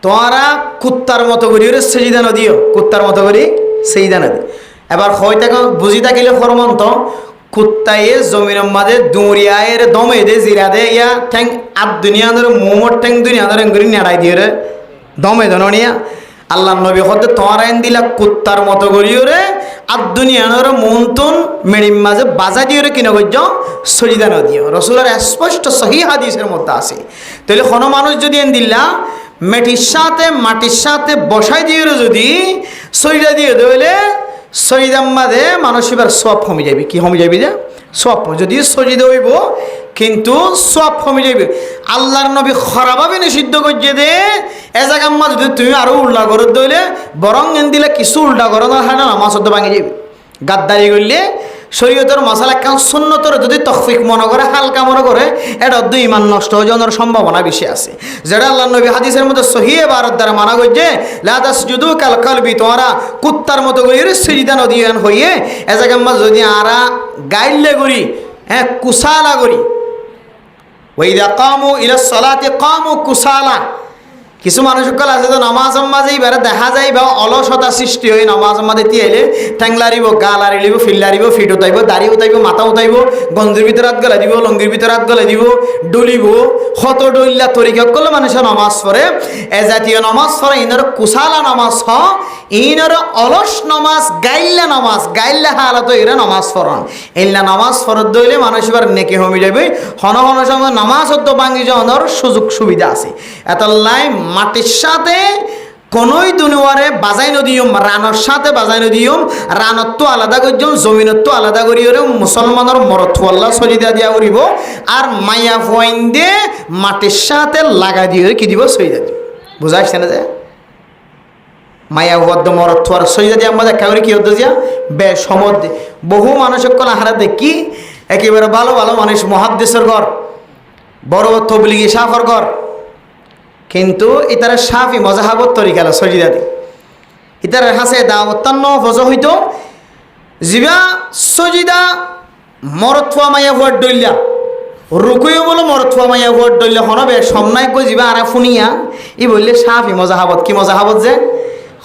তোমরা কুত্তার মতো করে সিজদা না দিও, কুত্তার মতো করে সিজদা না দিও। এবার হয়তো বুঝি থাকিলে ফরমন্ত কুত্তায়ে জমিনের মাঝে দুরিয়ায়ের দমে দে জিরা দে ইয়া ঠ্যাং আদ দুনিয়াদের মোমর ঠ্যাং দুনিয়াদের এঙ্গুরি নেড়াই দিয়ে রে দমে দননিয়া আল্লাহ নবী হতে তোরাইন দিলা কুত্তার মতো করিও রে আদ দুনিয়াদের মন্তন মেড়ির মাঝে বাজা দিয়ে রে কিনা গজ্য সজিদা ন দিও রসুলের স্পষ্ট সহি হাদিসের মধ্যে আছে তাহলে কোনো মানুষ যদি এন দিলা মাটির সাথে বসাই দিয়ে যদি সজিদা দিয়ে দইলে সজিদার মাঝে মানুষ এবার সব কমে যাবে কি কমে যাবি যে সব যদি সজিদা হইব কিন্তু সব কমে যাবে আল্লাহর নবী খরাভাবে নিষিদ্ধ করছে দে এ জায়গার মাঝে যদি তুমি আরো উল্টা করো দইলে বরং এন দিলে কিছু উল্টা করো না হয় না নামাজ ভাঙে যাবে গাদ্দারি করলে শরীয়তের মশালা কারণ সুন্নতর যদি তৌফিক মনে করে হালকা মনে করে এটা দুই ইমান নষ্ট হয়ে যাওয়ার সম্ভাবনা বেশি আছে যেটা আল্লাহ নবী হাদিসের মধ্যে সহি বারত দ্বারা মানা করছে লা তাসজুদু কাল কলবি তোমরা কুত্তার মতো করে সিজদা নদিয়ান হইয়ে এ জায়গার মাঝে যদি আরা গাইলে করি হ্যাঁ কুসালা করি ওয়াইদা কামু ইলা সালাতি কামু কুসালা কিছু মানুষ সকল আছে তো নামাজের মাঝে এবারে দেখা যায় বা অলসতা সৃষ্টি হয়ে নামাজের মাঝে তিয়াইলে ঠ্যাংলারিব গা লারিলিব ফিল্লারিব ফিট উঠাইব দাড়ি উঠাইব মাথা উঠাইব গঞ্জির ভিতরে হাত গলা দিব লঙ্গির ভিতরে হাত গলা দিব ডলিব হত ডলিলা তরিকা করলে মানুষের নামাজ পড়ে এ জাতীয় নামাজ পড়ে ইনার কুসালা নামাজ হ ইনার অলস নামাজ গাইল্লা হালাত এরা নামাজ পড়ন এইলা নামাজ ফরত দইলে মানুষ এবার নেকে হমি যাবে হন হন সময় নামাজ হতো ভাঙি যাওয়ার সুযোগ সুবিধা আছে এত লাই মাটির সাথে কোনোই দুনিয়ারে বাজাই নদিয়ম রানের সাথে বাজাই নদিয়ম রানত তো আলাদা করছম জমিনত তো আলাদা করি মুসলমানের মরথ আল্লাহ সজিদা দিয়া করিব আর মায়া ফয়েন দিয়ে মাটির সাথে লাগা দিয়ে কি দিব সজিদা দিব বুঝাইছে না যে মায়া হদ্দ মরথ আর সজিদা দিয়া আমাদের কাউরি কি হদ্দ দিয়া বেসমদ বহু মানুষের কল হারা দেখি একেবারে ভালো ভালো মানুষ মহাদ্দেশের ঘর বড় তবলিগি সাফর ঘর কিন্তু ইতারা সাফি মজাহাবত তরিকাল সজিদা দি ইতারা হাসে দাওয়ান্ন ফজ হইতো জিবা সজিদা মরথুয়া মাইয়া ভোট ডইলা রুকুইও বলো মরথুয়া মাইয়া ভোট ডইলা হনবে সমনাই কই জিবা আরা ফুনিয়া ই বললে সাফি মজাহাবত কি মজাহাবত যে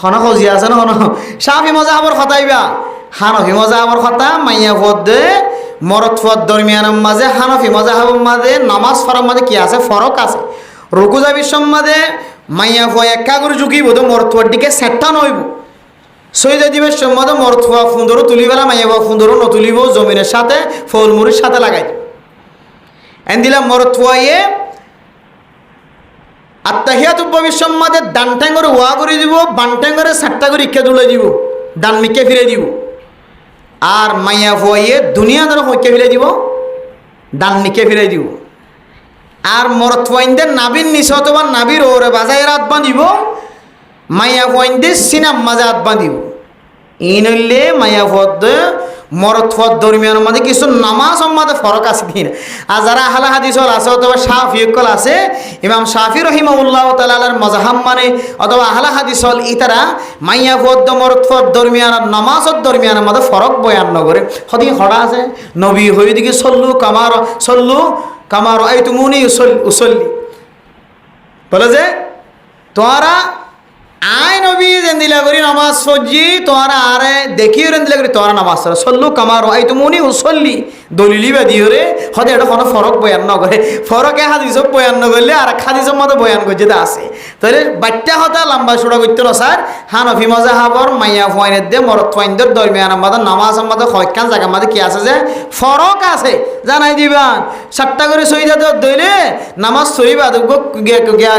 হন খজিয়া আছে না হন সাফি মজাহাবর খতাইবা হানফি মজাহাবর খতা মাইয়া ভোট দে মরথুয়ার দরমিয়ানের মাঝে হানফি মজাহাবর মাঝে নামাজ ফরক মাঝে কি আছে ফরক আছে রুকু যাবির সম্মাদে মাইয়া ফয়া একা করে ঝুঁকিব তো মরথুয়ার দিকে সেটটা নইব সইদা দিবের সম্মাদে মরথুয়া ফুন্দরও তুলিবেলা মাইয়া ফয়া ফুন্দরও নতুলিব জমিনের সাথে ফলমুরির সাথে লাগাই দিব এন দিলাম মরথুয়াইয়ে আত্মাহিয়াত উপবির সম্মাদে ডান ট্যাঙ্গরে ওয়া করে দিব বান ট্যাঙ্গরে সাতটা করে ইকে তুলে দিব ডান মিকে ফিরে দিব আর মাইয়া ফয়ে দুনিয়া ধরো হইকে ফিরে দিব ডান মিকে ফিরে দিব আর মরত ফয়েন্দের নাবির নিচে অথবা নাবির ওরে বাজায় রাত বাঁধিব মাইয়া ফয়েন্দের সিনাম মাঝে হাত বাঁধিব এই নইলে মাইয়া ফদ মরত ফদ দরমিয়ানের মাঝে কিছু নামাজ মাঝে ফরক আছে কিনা আর যারা আহলে হাদিস আছে অথবা শাফিয়কল আছে ইমাম শাফি রহিমাহুল্লাহ তাআলার মাযহাব মানে অথবা আহলে হাদিস ইতারা মাইয়া ফদ মরত ফদ দরমিয়ানের নামাজের দরমিয়ানের মাঝে ফরক বয়ান নগরে হদি হড়া আছে নবী হই দিকে সল্লু কামার এই তুমুনি উসল্লি বলে যে তোরা আয় নবী জেন্দিলা করি নামাজ ফজি তোরা আরে দেখিও রেন্দিলা করি তোরা নামাজ সল্লু কামার এই তুমুনি উসল্লি দলিলি বা দিও রে হতে এটা কোনো ফরক বয়ান নগরে ফরকে হাদিস বয়ান নগরলে আর হাদিসের মতো বয়ান করছে তা আছে তাহলে বাচ্চা হতা লম্বা সুড়া করতে না স্যার হানফি মজাহাবর মাইয়া ফয়েনের দে মরত ফয়েনদের দরমিয়ান আমাদের নামাজ আমাদের হয়কান জায়গা আমাদের কি আছে যে ফরক আছে জানাই দিবান সাতটা করে সইদা দইলে নামাজ সরিবা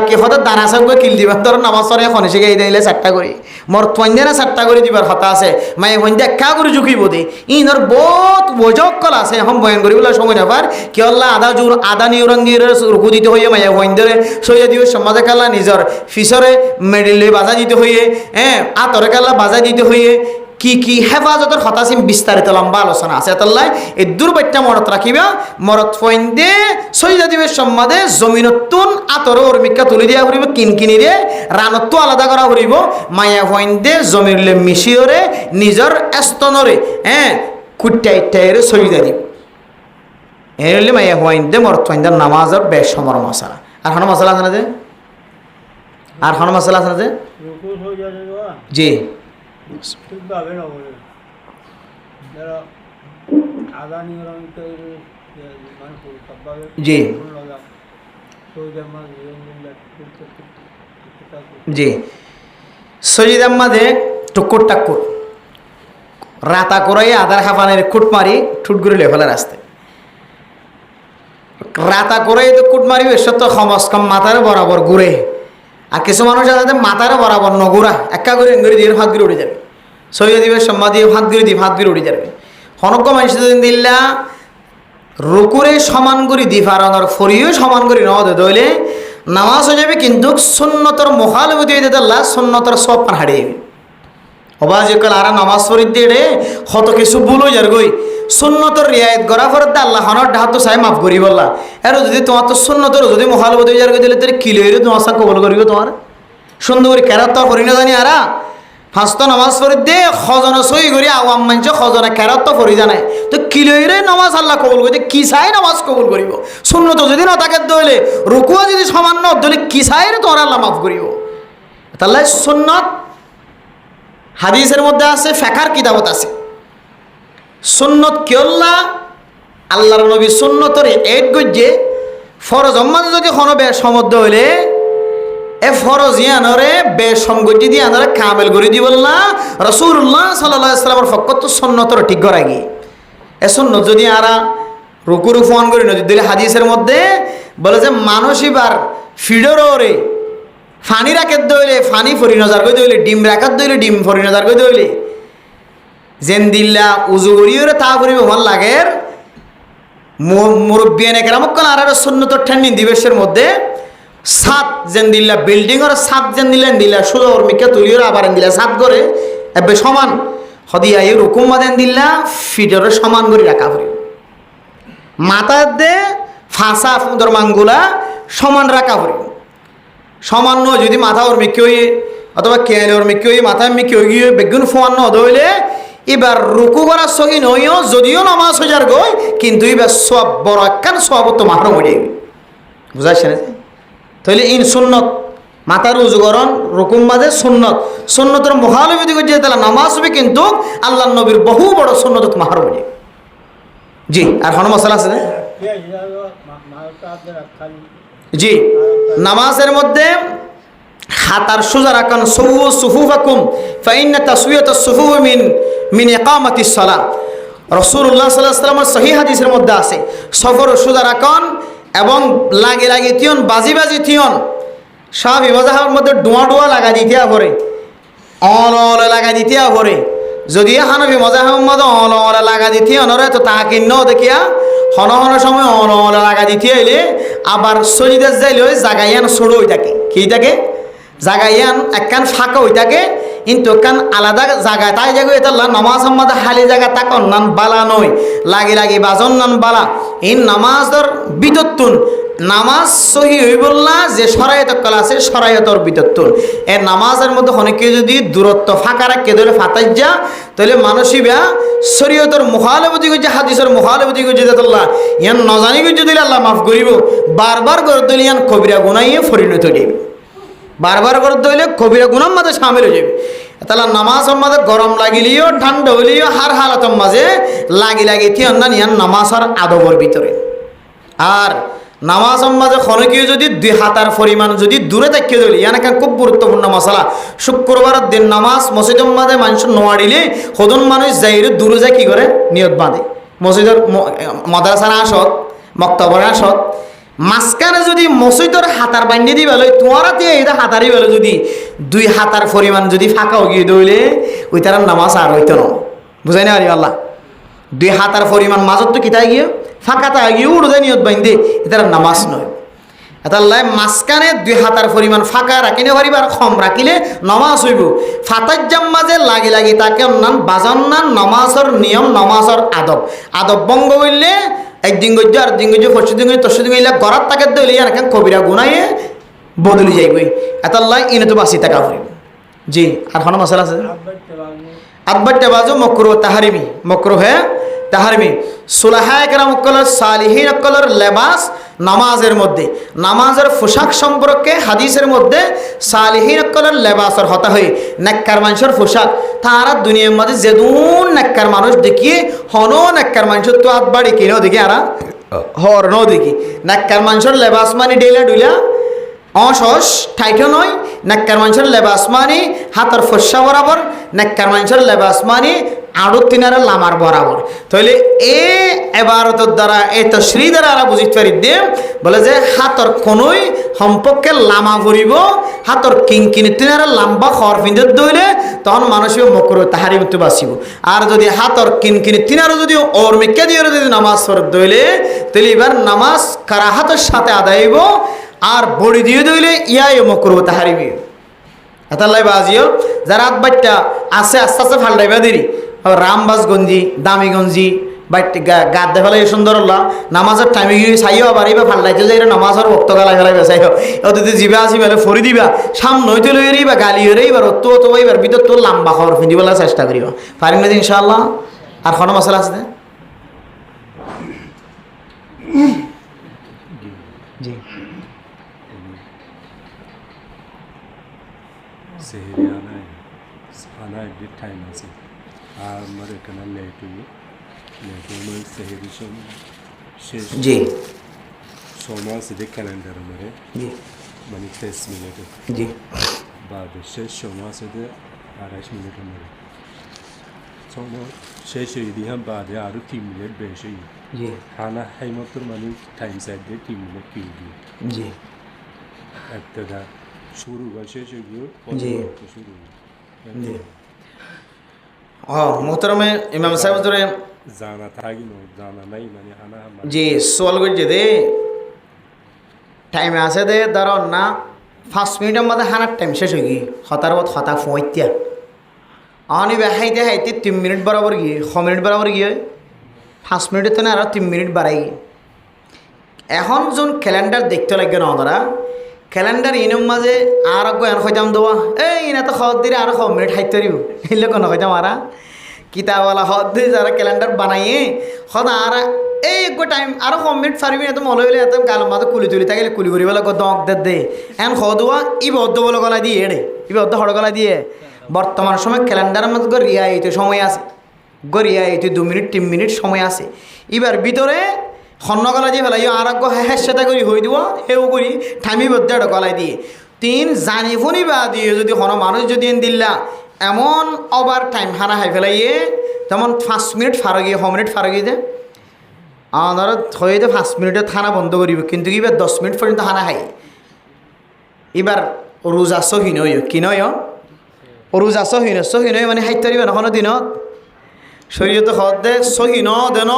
কি হতে দানা সব কিল দিবান তোর নামাজ সরে এখন এসে গিয়ে দিলে চারটা করে মরত ফয়েন না চারটা করে দিবার হতা আছে মাইয়া ফয়েন দেখা করে ঝুঁকিব দে ইনর বহুত বোঝক কল আছে এখন বয়ান করি বলে সময় নাপার কি আল্লাহ আদা নিউরং দিয়ে রুকু দিতে হইয়ে মাইয়া ফয়েন ধরে সইয়া দিব সমাজে কালা নিজের ফিসরে মেডিলে বাজা দিতে হইয়ে হ্যাঁ আতরে কালা বাজা দিতে হইয়ে কি কি হেফাজতের হতাশিম বিস্তারিত লম্বা আলোচনা আছে এতলাই এই দুর্বাইটটা মরত রাখিবা মরত ফয়েন দে সইয়া দিবের সম্মাদে জমিনতুন আতরে অর্মিকা তুলি দিয়া করিব কিনকিনি রে রানত্ব আলাদা করা করিব মাইয়া ফয়েন দে জমিরলে মিশিয়রে নিজের স্তনরে হ্যাঁ কুটাইটাইরে সইয়া দিব এলে মাইয়া ফয়েন দে মরত ফয়েন দে নামাজের বেশ সমর মশলা আর হন মশলা আছে না যে আর হন মশলা আছে না যে জি জি জি সজিদার মাঝে টুকুর টাকুর রাতা করাই আধার হাফানের খুট মারি ঠুট ঘুরে লেফেলার রাস্তায় রাতা করাই তো কুট মারি এসব তো কমস কম মাথার বরাবর ঘুরে আর কিছু মানুষ আছে মাথার বরাবর নগুরা একা করে এঙ্গুরি দিয়ে হাত ঘুরে উঠে যাবে সৈয়দ দিবে সম্মা দিয়ে হাত ঘুরে দিয়ে হাত ঘুরে উঠে যাবে হনক মানুষ দিল্লা রুকুরে সমান করি দিফারানোর ফরিও সমান করি নদে দইলে নামাজ হয়ে যাবে কিন্তু সুন্নতর মোখালবতি হয়ে যেতে আল্লাহ সুন্নতর সব পান হারিয়ে যাবে অবাজ কাল আর নামাজ ফরিদ দিয়ে রে কত কিছু ভুল হয়ে যার গই সুন্নতর রিয়ায়ত করা ফরত আল্লাহ হনর ডাহাত তো চাই মাফ করি বললা আর যদি তোমার তো সুন্নতর যদি মোখালবতি হয়ে যার গই দিলে তাহলে কিলো এর তোমার সা কবল করিব তোমার সুন্দর করে কেরাত তো করি না জানি আরা ফাঁসতো নামাজ পড়ি দে খজনা সই করি আওয়াম মানছে খজনা কেরাত তো পড়ি জানায় তো কিলইরে নামাজ আল্লাহ কবুল করতে কি চাই নামাজ কবুল করিব সুন্নত যদি না তাকে দইলে রুকুয়া যদি সামান্য দইলে কি চাই তোমার আল্লাহ মাফ করিব তাহলে সুন্নত হাদিসের মধ্যে আছে ফেকার কিতাবত আছে সুন্নত কিয়ল্লা আল্লাহর নবী সুন্নতর এক গজ্জে ফরজ অম্মান যদি কোনো বে সমদ্দ হইলে এ ফরজ ইয়ানরে বেসংগতি দিয়ে আনারে কামেল করে দিব না রাসূলুল্লাহ সাল্লাল্লাহু আলাইহি সাল্লামের ফকত সুন্নতর ঠিক করা গিয়ে এ সুন্নত যদি আরা রুকুরু ফোন করি নদী দিলে হাদিসের মধ্যে বলে যে মানসিবার ফিডরে ফানি রাখের দইলে ফানি ফরি নজার করে দইলে ডিম রাখার দইলে ডিম ফরি নজার করে দইলে জেন দিল্লা উজু করিওরে তা করিব ভাল লাগের মুরব্বিয়ানে কেরামক আর সুন্নতর ঠেন্নি দিবসের মধ্যে সাত যেন দিল্লা বিল্ডিং ওর সাত যেন দিলেন দিল্লা সুযোগ মিকে তুলিওর আবার দিলা সাত করে এবে সমান হদিয়া এই রকম দেন দিল্লা ফিডরে সমান করে রাখা পড়ি মাথার দে ফাঁসা ফুঁদর মাঙ্গুলা সমান রাখা পড়ি সমান নয় যদি মাথা ওর মিকে হয়ে অথবা কেয়ালে ওর মিকে হয়ে মাথা মিকে হয়ে গিয়ে বেগুন ফোয়ান নদইলে এবার রুকু করার সহি নইও যদিও নামাজ হয়ে যার গই কিন্তু এবার সব বড় একখান সব তো মাহরম হয়ে যাবে বুঝাইছে না তাহলে ইন সুন্নত মাথার উজুগরণ রুকুম মাঝে সুন্নত সুন্নতের মুখালবিদি করছে তাহলে নামাজ হবে কিন্তু আল্লাহ নবীর বহু বড় সুন্নত মাহরম হয়ে যাবে জি আর কোনো মশলা আছে না জি নামাজের মধ্যে হাতার সোজা রাখান সবু সুফুফাকুম ফাইন্না তাসওয়াতাস সুফুফ মিন ইকামাতিস সালাহ রাসূলুল্লাহ সাল্লাল্লাহু আলাইহি ওয়াসাল্লামের সহিহ হাদিসের মধ্যে আছে সফর সোজা রাখান এবং লাগে লাগে থিয়ন বাজি বাজি থিয়ন সব ইমাজাহের মধ্যে ডোয়া ডোয়া লাগা দিতে পরে অল অল লাগা দিতে পরে যদি হানবি মজাহের মধ্যে অল অল লাগা দিতে অনরে তো তাকে ন দেখিয়া হন হন সময় অল অল লাগা দিতে এলে আবার সজিদার যাইলে ওই জাগাইয়ান সরু হয়ে থাকে কি থাকে জাগাইয়ান একখান ফাঁকা হয়ে থাকে কিন্তু একখান আলাদা জায়গা তাই জায়গা এটা নামাজ সম্মাদে হালি জায়গা তাকন নান বালা নয় লাগি লাগি বাজন নান বালা এই নামাজর বিদত্তুন নামাজ সহি হইবল্লা যে সরাইত কল আছে সরাইতর বিদত্তুন এই নামাজের মধ্যে অনেকে যদি দূরত্ব ফাঁকা রাখে ধরে ফাতাই যা তাহলে মানসিবা শরীয়তর মুখালবতি করছে হাদিসের মুখালবতি করছে আল্লাহ ইয়ান নজানি করছে দিলে আল্লাহ মাফ করিব বারবার করে দিলে ইয়ান কবিরা গুনাইয়ে পরিণত হয়ে যাবে বারবার করে দইলে কবিরা গুনার মাঝে সামিল হয়ে যাবে তাহলে নামাজের মাঝে গরম লাগিলেও ঠান্ডা হইলেও হার হালাতের মাঝে লাগি লাগি থিয়ন না ইয়ান নামাজের আদবর ভিতরে আর নামাজের মাঝে খনকিও যদি 2 হাতার পরিমাণ যদি দূরে থাকিয়ে দিলে ইয়ান একটা খুব গুরুত্বপূর্ণ মশলা শুক্রবারের দিন নামাজ মসজিদের মাঝে মানুষ নোয়াড়িলে সদন মানুষ যাইরে দূরে যায় কি করে নিয়ত বাঁধে মসজিদের মাদ্রাসার আসত মক্তবর আসত মাঝখানে যদি মসজিদের হাতার বান্ধিয়ে দিবে তোমারা দিয়ে এটা হাতারই বেলো যদি 2 হাতার পরিমাণ যদি ফাঁকা গিয়ে দইলে ওই তার নামাজ আর হইতো না বুঝাই না আরে আল্লাহ 2 হাতার পরিমাণ মাজত তো কিতায় গিয়ে ফাঁকাটা গিয়ে উড়ে যায় নিয়ত বান্ধে এটার নামাজ নয় এটাল্লাই মাঝখানে 2 হাতার পরিমাণ ফাঁকা রাখিলে পারিব আর কম রাখিলে নামাজ হইব ফাতার জাম মাঝে লাগি লাগি তাকে নান বাজান নান নামাজের নিয়ম নামাজের আদব আদব ভঙ্গ হইলে একদিন গজ্য আর দিন গজ্য পরশু দিন গজ্য তরশু দিন গইলা গড়ার তাকে দইলে আর এখন কবিরা গুনাইয়ে বদলি যাইবই এটাল্লাই ইনে তো বাসি টাকা পড়িব জি আর কোনো মশলা আছে আদবারটা বাজু মকরুহ তাহারিমি মকরুহে তাহারিমি সুলাহায়ে কেরাম কলর সালিহিন কলর লেবাস নামাজের মধ্যে নামাজের পোশাক সম্পর্কে হাদিসের মধ্যে সালিহিন কলর লেবাসর হতা হই নেককার মানুষের পোশাক তারা দুনিয়ার মধ্যে যেদুন নেককার মানুষ দেখিয়ে হনো নেককার মানুষের তো হাত বাড়ি কিনেও দেখি আরা হর নো দেখি নেককার মানুষের লেবাস মানে ডেলা ডুলা অসস ঠাইঠো নয় নেককার মানুষের লেবাস মানে হাতের ফসা বরাবর নেককার মানুষের লেবাস মানে আড়ু তিনারা লামার বরাবর তাহলে এ এবারতের দ্বারা এই তশরি দ্বারা আরা বুঝিতে পারি দে বলে যে হাতর কোনোই সম্পর্কে লামা ভরিব হাতর কিনকিনি তিনারা লাম্বা খর পিঁধে দইলে তখন মানুষও মকর তাহারি মতো বাঁচিব আর যদি হাতর কিনকিনি তিনারও যদি ওর মেকে দিয়ে যদি নামাজ পড়ে দইলে তাহলে এবার নামাজ কারা হাতের সাথে আদায়ব আর বড়ি দিয়ে দইলে ইয়াই মকর তাহারিবি এতাল্লাই বাজিও যারা হাত বাচ্চা আছে আস্তে আস্তে ফাল্টাইবা দেরি রামবাস গঞ্জি দামি গঞ্জি বাইট গাদ দে ফেলাই সুন্দর নামাজের টাইমে গিয়ে চাইও আবার এইবার ফাল্টাইতে যাই রমাজের ভক্ত গালাই ফেলাই বেসাই যদি জিবা আসি বেলে ফরি দিবা সামনে হইতে লই বা গালি হরে এবার তো এবার ভিতর তো লাম্বা খাওয়ার ফিন্দিবেলা চেষ্টা করিবা পারিম না ইনশাআল্লাহ আর কোনো মশলা আছে জি সেহেরি আনা একদিন টাইম আছে আর আমার এখানে লেট হয়ে সেহেরি শেষ জি সময় আছে যে ক্যালেন্ডার আমার জি মানে 30 মিনিটে জি বা শেষ সময় আছে যে 28 মিনিট আমার সময় শেষ হয়ে দিয়ে বাদে আরও 3 মিনিট বেশি জি খানা হাইমতর মানে টাইম সাইড দিয়ে 3 মিনিট কিউ দিয়ে জি একটা শুরু বা শেষ হয়ে গিয়ে জি শুরু জি মোহতরমে ইমাম সাহেব ধরে জানা থাকি না জানা নাই মানে হানা জি সোয়াল করছে দে টাইমে আছে দে ধরন না 5 মিনিটের মধ্যে হানার টাইম শেষ হয়ে গিয়ে হতার মত হতা ফোঁতিয়া অনিবে হাইতে হাইতে 3 মিনিট বরাবর গিয়ে 6 মিনিট বরাবর গিয়ে 5 মিনিটের তো না আরও 3 মিনিট বাড়াই এখন যোন ক্যালেন্ডার দেখতে লাগবে না ওনারা ক্যালেন্ডার ইনম মাঝে আর এন হইতাম দেওয়া এই ইনা তো খবর দিলে আরও 6 মিনিট হাইতে পারিব এইলে কোনো হইতাম আরা কিতাবওয়ালা হদ দিয়ে যারা ক্যালেন্ডার বানাইয়ে হদ আর এই একটু টাইম আরও 6 মিনিট পারবি না তো মনে হইলে এত কালো মাথা কুলি তুলি থাকিলে কুলি করি বলে দক দে এন হদুয়া ই বদ্ধ বলে গলা দিয়ে এড়ে ই বদ্ধ হড় গলা দিয়ে বর্তমান সময় ক্যালেন্ডারের মধ্যে রিয়ায়িত সময় আছে রিয়ায়িত 2 মিনিট 3 মিনিট সময় আছে এবার ভিতরে হন্নগলা দিয়ে ফেলাই আর সেটা করি হয়ে দিব সেও করি ঠামি বদ্ধ গলায় দিয়ে 3 জানি ফুনি বা দিয়ে যদি কোনো মানুষ যদি দিল্লা এমন ওভার টাইম হানা হাই ফেলাইয়ে তেমন 5 মিনিট ফারো গিয়ে 6 মিনিট ফারো গিয়ে দে ধরো হয়ে 5 মিনিটে থানা বন্ধ করিব কিন্তু এবার 10 মিনিট পর্যন্ত হানা হাই এবার রোজা সহিন হইও কি নয় রোজা সহিন মানে হাইতে পারিব না কোনো দিনত শরীয়তে হদ দে সহিন দেন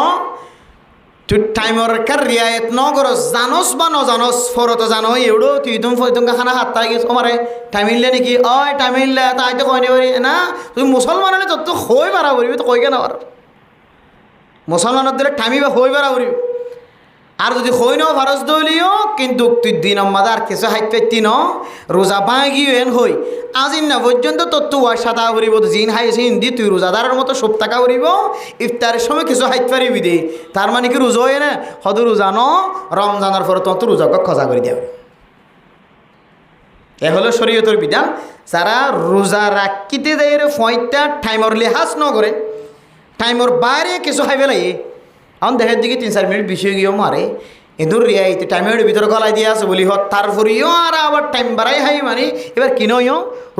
তুই টাইমর কার রিয়ায়ত ন করস জানস বা নজানস ফরত জানো এওড়ো তুই তুমি ফয়তঙ্কা খানা হাত তাই গেছ আমারে টাইম ইনলে নাকি অয় টাইম ইনলে তাই তো কয় নেবারি না তুই মুসলমান হলে তোর তো হই বাড়া করিবি তো কই কেন আর মুসলমানের দিলে টাইমই বা হই বাড়া করিবি আর যদি হই ন ভারস দলিও কিন্তু তুই দিন আমাদের আর কিছু হাইট পাইতি ন রোজা ভাঙি এন হই আজিন না পর্যন্ত তোর তো ওয়ার সাদা করিব জিন হাইছে হিন্দি তুই রোজাদারের মতো সব টাকা করিব ইফতারের সময় কিছু হাইট পারিবি দে তার মানে কি রোজা হয় না হয়তো রোজা ন রমজানের পরে তোর তো রোজাকে খজা করে দেবে এ হলো শরীয়তের বিধান যারা রোজা রাখিতে দেয় ফয়টা টাইমর লেহাজ ন করে টাইমর বাইরে কিছু খাই পেলাই এখন দেখার দিকে 3-4 মিনিট বেশি গিয়েও মারে এদুর রিয়াইতে টাইমের ভিতরে গলায় দিয়ে আছে বলি হত তারপরেও আর আবার টাইম বাড়াই হাই মানে এবার কি নয়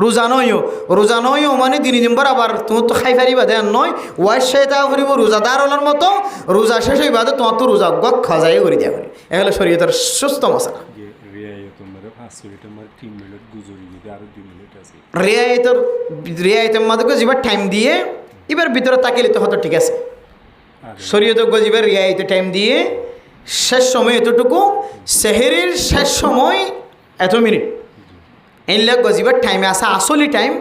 রোজা নয়ও মানে 3 নম্বর আবার তোমার তো খাই ফারিবা দেন নয় ওয়ার সেটা করিব রোজাদার হলার মতো রোজা শেষ হইবা তোমার তো রোজা গক খাজাই করে দেওয়া করি এগুলো শরীয়তের সুস্থ মশলা রিয়ায়তের মধ্যে যেবার টাইম দিয়ে এবার ভিতরে তাকিলে তো হয়তো ঠিক আছে শরীয়ত গজিবের রিয়ায়তে টাইম দিয়ে শেষ সময় এতটুকু সেহেরির শেষ সময় এত মিনিট এইগুলো গজিবের টাইমে আসা আসলি টাইম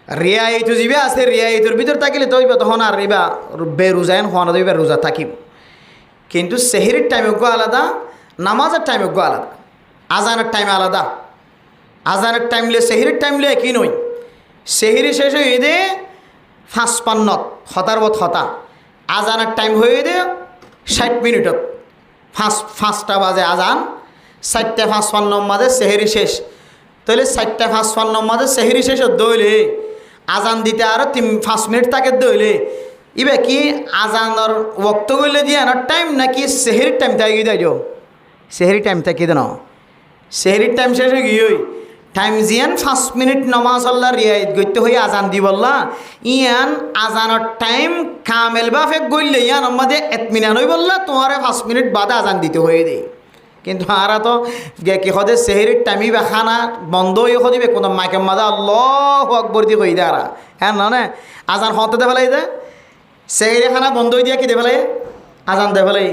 রিয়ায়ত যাবে আছে রিয়ায়তের ভিতর থাকিলে তো তখন আর এবার বেরোজায়ন হওয়া না এবার রোজা থাকিব কিন্তু সেহেরির টাইমে গো আলাদা নামাজের টাইমে গো আলাদা আজানের টাইমে আলাদা আজানের টাইম লে সেহেরির টাইম লে একই নয় সেহেরি শেষ হয়ে দে 55 হতার বত হতা আজানের টাইম হয়ে দে 60 মিনিটত 5টা বাজে আজান, 4:55 মাঝে সেহেরি শেষ, তাহলে 4:55 মাঝে সেহেরি শেষ দইলে আজান দিতে আরও 5 মিনিট তাকে দইলে ইবে কি আজানোর ওক্ত গইলে দিয়ে আনার টাইম নাকি সেহেরির টাইম থাকি দেয় সেহেরি টাইম থাকি দেন সেহেরির টাইম শেষ হয়ে গিয়ে টাইম জিয়ান 5 মিনিট নমাজ আল্লাহ রিয়ায়ত করতে হয়ে আজান দি বললা ইয়ান আজানোর টাইম কামেল বা ফেক গইলে ইয়ান আমাদের এতমিনান হয়ে বললা তোমারে 5 মিনিট বাদে আজান দিতে হয়ে দেয়। কিন্তু আরা তো কি হদে সেহেরির টাইমই বা খানা বন্ধ হয়ে হদিবে কোনো মাইকের মাদা আল্লাহু আকবার দিয়ে কই দেয় হ্যাঁ না আজান হতে দে ফেলাই দে সেহেরি খানা বন্ধ হয়ে দিয়া কি দে ফেলাই আজান দে ফেলাই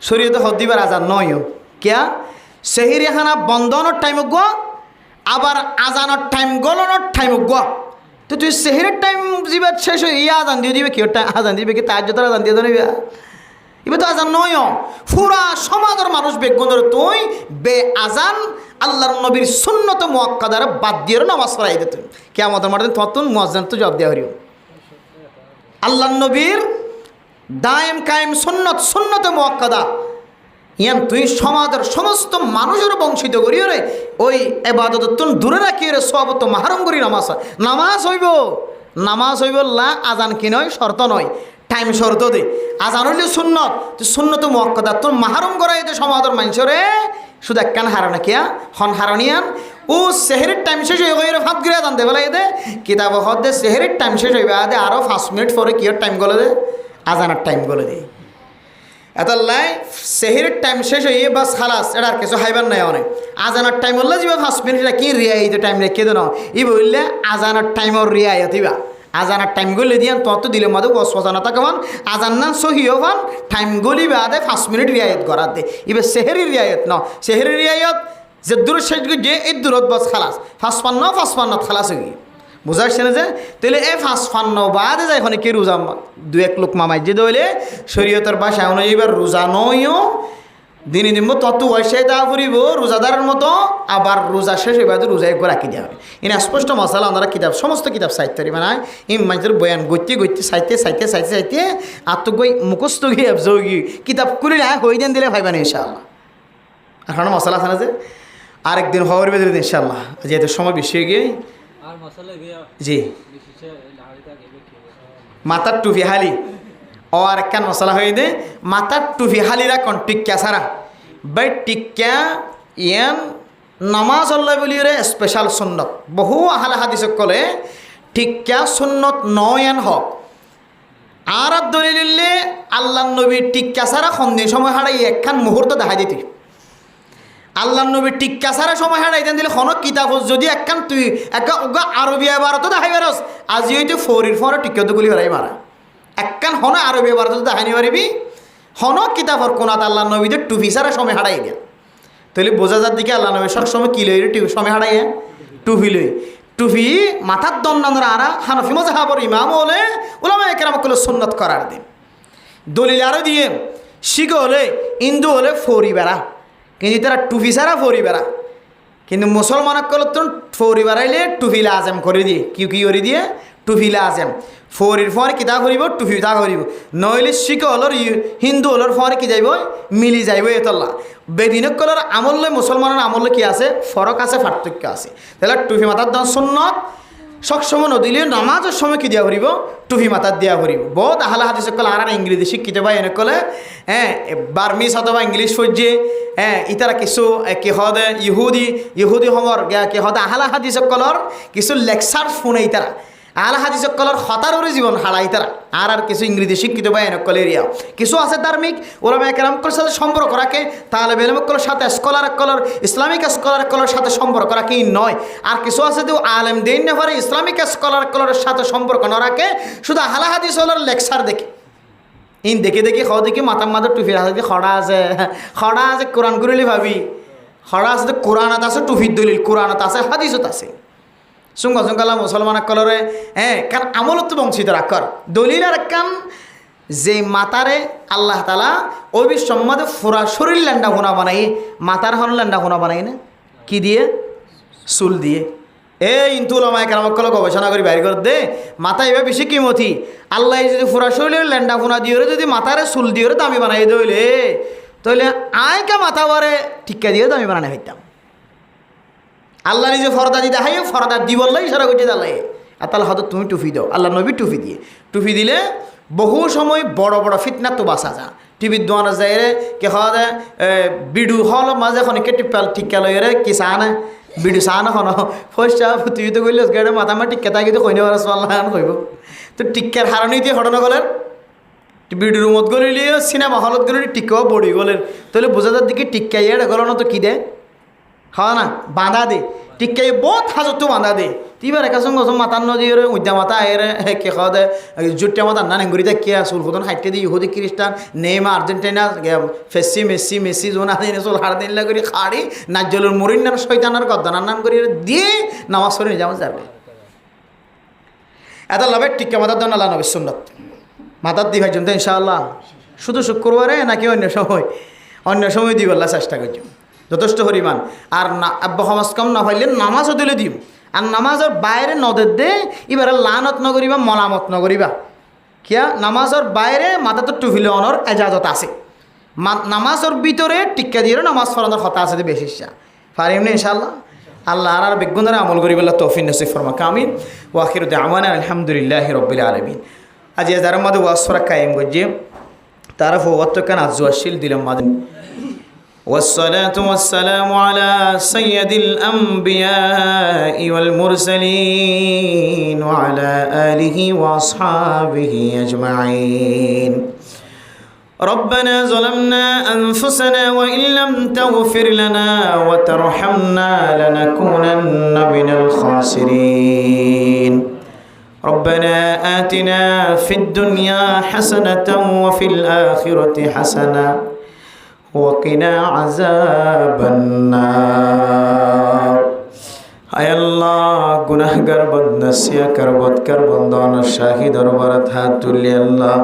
শরীয়তে হদ দিবার আজান নয়ও কিয়া সেহেরি খানা বন্ধনের টাইম গো আবার আজানোর টাইম গলনের টাইম গো তো তুই সেহেরির টাইম যাবে শেষ হয়ে ইয়া আজান দিয়ে দিবে কি আজান দিবে কি তার যত আজান দিয়ে দেবে এবার তো আজান নয় পুরা সমাজের মানুষ বেগুনের তুই বে আজান আল্লাহর নবীর সুন্নত মুআক্কাদার বাদ দিয়ে নামাজ পড়াই দিত কিয়ামতের মাঠে তখন মুয়াজ্জিন তো জবাব দেওয়া হইও আল্লাহর নবীর দায়েম কায়েম সুন্নতে মুআক্কাদা ইয়ান তুই সমাজের সমস্ত মানুষের বঞ্চিত করি রে ওই এবাদত তুন দূরে রাখি রে সব তো মাহারম করি নামাজ হইব লা আজান কি নয় শর্ত নয় টাইম শর্ত দে আজান হইলে সুন্নত তুই সুন্নত মুআক্কাদা তোর মাহারম করাই দে সমাজের মানুষরে শুধু একখান হারানা কিয়া হন হারানিয়ান ও সেহেরির টাইম শেষ হয়ে গিয়ে ভাত গিয়ে আজান দে বেলাই দে কিতাব হদ দে সেহেরির টাইম শেষ হইবে আদে আরও 5 মিনিট পরে কিয়ার টাইম গলে দে আজানের টাইম গলে দে এত লাই সেহেরির টাইম শেষ হয়ে বাস খালাস এটা আর কিছু হাইবার নাই অনেক আজানের টাইম হলে যাবে 5 মিনিট কি রিয়ায়ত টাইম রেখে দেন ই বললে আজানের টাইমর রিয়ায়ত ইবা আজানের টাইম গলি দিয়ে তত দিলে মাদে বসবাসানা তাকান আজান না সহিও ভান টাইম গলি বাদে 5 মিনিট রিয়ায়ত করার দে এবার সেহেরি রিয়ায়ত ন সেহেরি রিয়ায়ত যে দূর শেষ যে এই দূরত বাস খালাস 55 খালাস হয়ে বুঝাচ্ছে না যে তাহলে এই 55 বাদে যায় এখানে কি রোজা 2-1 লোক মামাই যে দইলে শরীয়তের ভাষা অনুযায়ী এবার রোজা নয়ও দিনে দিন তত ওয়াইসাই তা ফুরিব রোজাদারের মতো আবার রোজা শেষ এবার রোজা একবার রাখি দেওয়া হবে এনে স্পষ্ট মশালা ওনারা কিতাব সমস্ত কিতাব সাহিত্য বানায় এই মানুষের বয়ান গইতে সাইতে আর তো গই মুখস্থ গিয়ে গিয়ে কিতাব করে হয়ে দেন দিলে ভাইবানি ইনশাআল্লাহ এখন মশলা আছে না যে আরেকদিন হওয়ার বেঁধে ইনশাআল্লাহ যেহেতু সময় বেশি হয়ে গিয়ে জি মাথার টুপি হালি ও আর একখান মশলা হয়ে দে মাথার টুপি হালিরা কোন টিক্কা সারা বাই টিক্কা ইয়ান নামাজ আল্লাহ বলি রে স্পেশাল সুন্নত বহু আহলে হাদিস কলে টিক্কা সুন্নত নয়ান হক আর দলিলে আল্লাহ নবী টিক্কা সারা সন্ধি সময় হারাই একখান মুহূর্ত দেখা দিতি আল্লাহ নবী টিক্কা সারা সময় হারাই দেন দিলে হন কিতাব যদি একখান তুই একা ওগা আরবি আবারতো দেখাই বেরস আজি হইতে ফরির ফর টিক্কা তো গুলি হারাই মারা একখান হন আরবি আবার তো দেখানি পারিবি হন কিতাবর কোনাত আল্লাহ নবীদের টুপি সারা সময় হারাই দেন তাহলে বোঝা যার দিকে আল্লাহ নবী সব সময় কি লই টুপি সময় হারাই টুপি লই টুপি মাথার দন্ডানোর আরা হানফি মজাহাবর ইমাম হলে ওলামা একরাম করলে সুন্নত করার দিন দলিল আরও দিয়ে শিখ হলে হিন্দু হলে ফরি বেড়া কিন্তু তারা টুপি সারা ফরি বেড়া কিন্তু মুসলমান করলে তো ফরি বেড়াইলে টুপিলা আজম করে দিয়ে কি করে দিয়ে টুপিলা আজম ফরির ফরে কিতা করিব টুপি তা করিব নইলে শিখ হলর হিন্দু হলর ফরে কি যাইব মিলি যাইব এতল্লা বেদিনক কলর আমল লয় মুসলমানের আমল কি আছে ফরক আছে পার্থক্য আছে তাহলে টুপি মাথার দাম সুন্নত সবসময় নদিলে নামাজের সময় কি দিয়া করিব টুপি মাথার দিয়া করিব বহুত আহলে হাদিস কল আর ইংরেজি শিক্ষিত ভাই এনে কলে বার্মিস অথবা ইংলিশ ফজ্জে ইতারা কিছু কি হদ ইহুদি সমর কি হদ আহলে হাদিস কলর কিছু লেকচার শুনে ইতারা আহলে হাদিস কলর হতাররে জীবন হারাই তারা আর কিছু ইংরেজি শিক্ষিত ভাই এনে কলে এরিয়া কিছু আছে ধার্মিক ওলামা একরাম কলের সাথে সম্পর্ক রাখে তাহলে বেলম কলের সাথে scholar colour Islamic scholar colour সাথে সম্পর্ক রাখে নয় আর কিছু আছে যে আলেম দিন না পারে ইসলামিক স্কলার কলরের সাথে সম্পর্ক না রাখে শুধু আহলে হাদিস হলার লেকচার দেখে ইন দেখে খাওয়া দেখি মাথার মাথার টুপির হাতে খড়া আছে কোরআন করিলে ভাবি খড়া আছে কোরআনত আছে টুপির দলিল কোরআনত আছে হাদিসত আছে সুঙ্গালা মুসলমান কলরে কারণ আমলত বংশিত রাখর দলিল আর কান যে মাতারে আল্লাহ তালা ওই সম্মাদে ফুরা শরীর ল্যান্ডা হোনা বানাই মাতার হন ল্যান্ডা হোনা বানাই না কি দিয়ে চুল দিয়ে এই ইন্তু ওলামায়ে কেরামকল গবেষণা করে বাইর করে দে মাথা এবার বেশি কিমতি আল্লাহ যদি ফুরা শরীরের ল্যান্ডা ফুনা দিয়ে যদি মাথারে চুল দিয়ে দামি বানাই দইলে তাহলে আয়কা মাথা বারে টিক্কা দিয়ে দামি বানানো হইতাম আল্লাহ নিজে ফরদা দিতে হাই ফরদা দি বললেই সারা করছে দালাই আর তাহলে হয়তো তুমি টুফি দাও আল্লাহ নবী টুফি দিয়ে টুফি দিলে বহু সময় বড় বড় ফিতনা তো বাঁচা যা টিভির দোয়ানো যায় রে কে খাওয়া দেয় বিডু হল মাঝে খনিকে টিপাল টিকা লই রে কি চানা বিডু চানা খন ফসা তুই তো কইলে গাড়ি মাথা মা টিকা তাই কিন্তু কইনে পারছ আল্লাহ কইব তো টিক্কার হারণি দিয়ে ঘটনা গলের বিডু রুমত গলিলে সিনেমা হলত গলি টিকাও বড়ি গলের তাহলে বোঝা যার দিকে টিক্কা ইয়ে গল না তো কী দেয় হ্যাঁ না বাঁধা দে টিক্কাই বহুত হাজত বাঁধা দে তিবার একা সঙ্গে মাতার নদী উদ্যা মাথা এর কে খাওয়া দেয় জুটটা মাথা না নেঙ্গুরি দেয় কে আসুল হতন হাইটে দিয়ে ইহুদি খ্রিস্টান নেইমা আর্জেন্টিনা ফেসি মেসি মেসি জোনা দিন চুল হাড় দিন করি খাড়ি নাজ্জলুর মুরির নাম শৈতানার গদ্দানার নাম করি দিয়ে নামাজ পড়ে নিয়ে যাওয়া যাবে এত লাভের টিক্কা মাথার দেন আল্লাহ নবী সুন্নত মাথার দিই ভাইজন তো ইনশাআল্লাহ শুধু শুক্রবারে নাকি অন্য সময় দিব আল্লাহ চেষ্টা করছি যথেষ্ট পরিমাণ আর না আব্বা সমাজ কম না পাইলে নামাজও দিলে দিম আর নামাজের বাইরে নদের দে এবারে লানত নকরিবা মলামত নকরিবা কিয়া নামাজের বাইরে মাথা তো টুফিলে অনর এজাজত আছে নামাজের ভিতরে টিক্কা দিয়ে নামাজ পড়ানোর কথা আছে বেশি ইচ্ছা পারিম না ইনশাআল্লাহ আল্লাহ আর বেগুনরা আমল করিব আল্লাহ তৌফিক নসিব ফরমা কামিন ওয়া আখিরু দাওয়ানা আলহামদুলিল্লাহি রাব্বিল আলামিন আজ যারা মধ্যে ওয়াজ করা কায়েম করছে তারা ফওয়াত কান আজওয়াশিল দিলাম মাদিন والصلاة والسلام على سيد الأنبياء والمرسلين وعلى آله وأصحابه أجمعين ربنا ظلمنا أنفسنا وإن لم تغفر لنا وترحمنا لنكونن من الخاسرين ربنا آتنا في الدنيا حسنة وفي الآخرة حسنة وقنا عذاب النار আয় আল্লাহ গুনাহগার বদনসিয়া করবতকার বন্দন শাহিদ দরবারত হাত তুলি আল্লাহ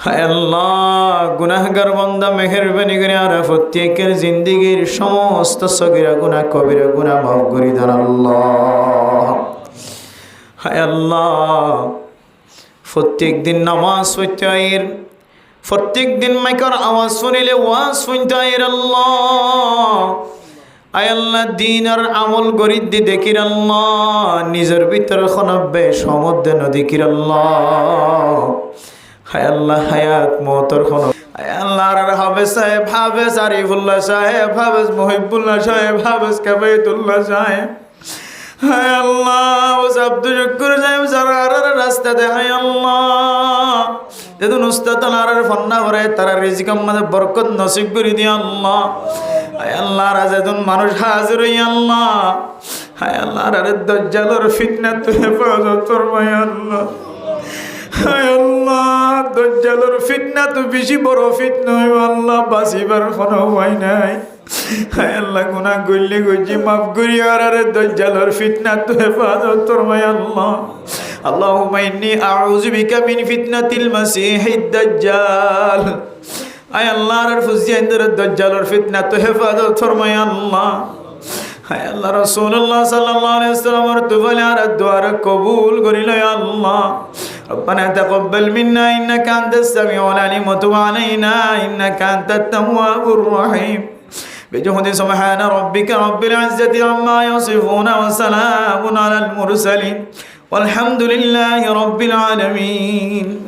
আয় আল্লাহ গুনাহগার বান্দা মেহেরবানি করে আর প্রত্যেকের জিন্দেগীর সমস্ত সগীরা গুনাহ কবিরা গুনাহ মাফ করে দেন আল্লাহ আয় আল্লাহ প্রত্যেক দিন নামাজ পড়তে প্রত্যেক দিন মাইকার আওয়াজ শুনিলে ওয়াজ শুনতে আল্লাহ আয় আল্লাহ দিন আর আমল গরিব দি দেখির আল্লাহ নিজের ভিতর খনব্বে সমুদ্র নদী কির আল্লাহ হায় আল্লাহ হায়াত মতর খন আয় আল্লাহ আর হাফেজ সাহেব হাফেজ আরিফুল্লাহ সাহেব হাফেজ মুহিবুল্লাহ সাহেব হাফেজ কাবাইতুল্লাহ সাহেব হায় আল্লাহ ও আব্দুল শুকুর সাহেব যারা রাস্তা দে হায় আল্লাহ যেদিন উস্তাদ আর ফন্না করে তারা রিজিক আমাদের বরকত নসিব করে দিয়ে আল্লাহ হায় আল্লাহ যেদিন মানুষ হাজির হই আল্লাহ হায় আল্লাহ আরে দজ্জালের ফিতনা তো হেফাজত ফরমায় আল্লাহ হায় আল্লাহ দজ্জালের ফিতনা তো বেশি বড় ফিতনা হইব আল্লাহ বাঁচিবার কোনো উপায় নাই হায় আল্লাহ গুনাহ করলে গজি মাফ করি আর আরে দজ্জালের ফিতনা তো হেফাজত ফরমায় আল্লাহ আল্লাহুম্মা ইন্নী আউযু বিকা মিন ফিতনাতিল মাসিহিদ দাজ্জাল আয় আল্লাহ আর ফুজিয়ানদের দজ্জালের ফিতনা তো হেফাজত ফরমায় আল্লাহ হায় আল্লাহ রাসূলুল্লাহ সাল্লাল্লাহু আলাইহি ওয়াসাল্লামের তুফালে আর দোয়া কবুল করিল আল্লাহ ربنا تقبل منا إنك أنت السميع العليم وتب علينا إنك أنت التواب الرحيم بجهد سبحان ربك رب العزة عما يصفون وسلام على المرسلين والحمد لله رب العالمين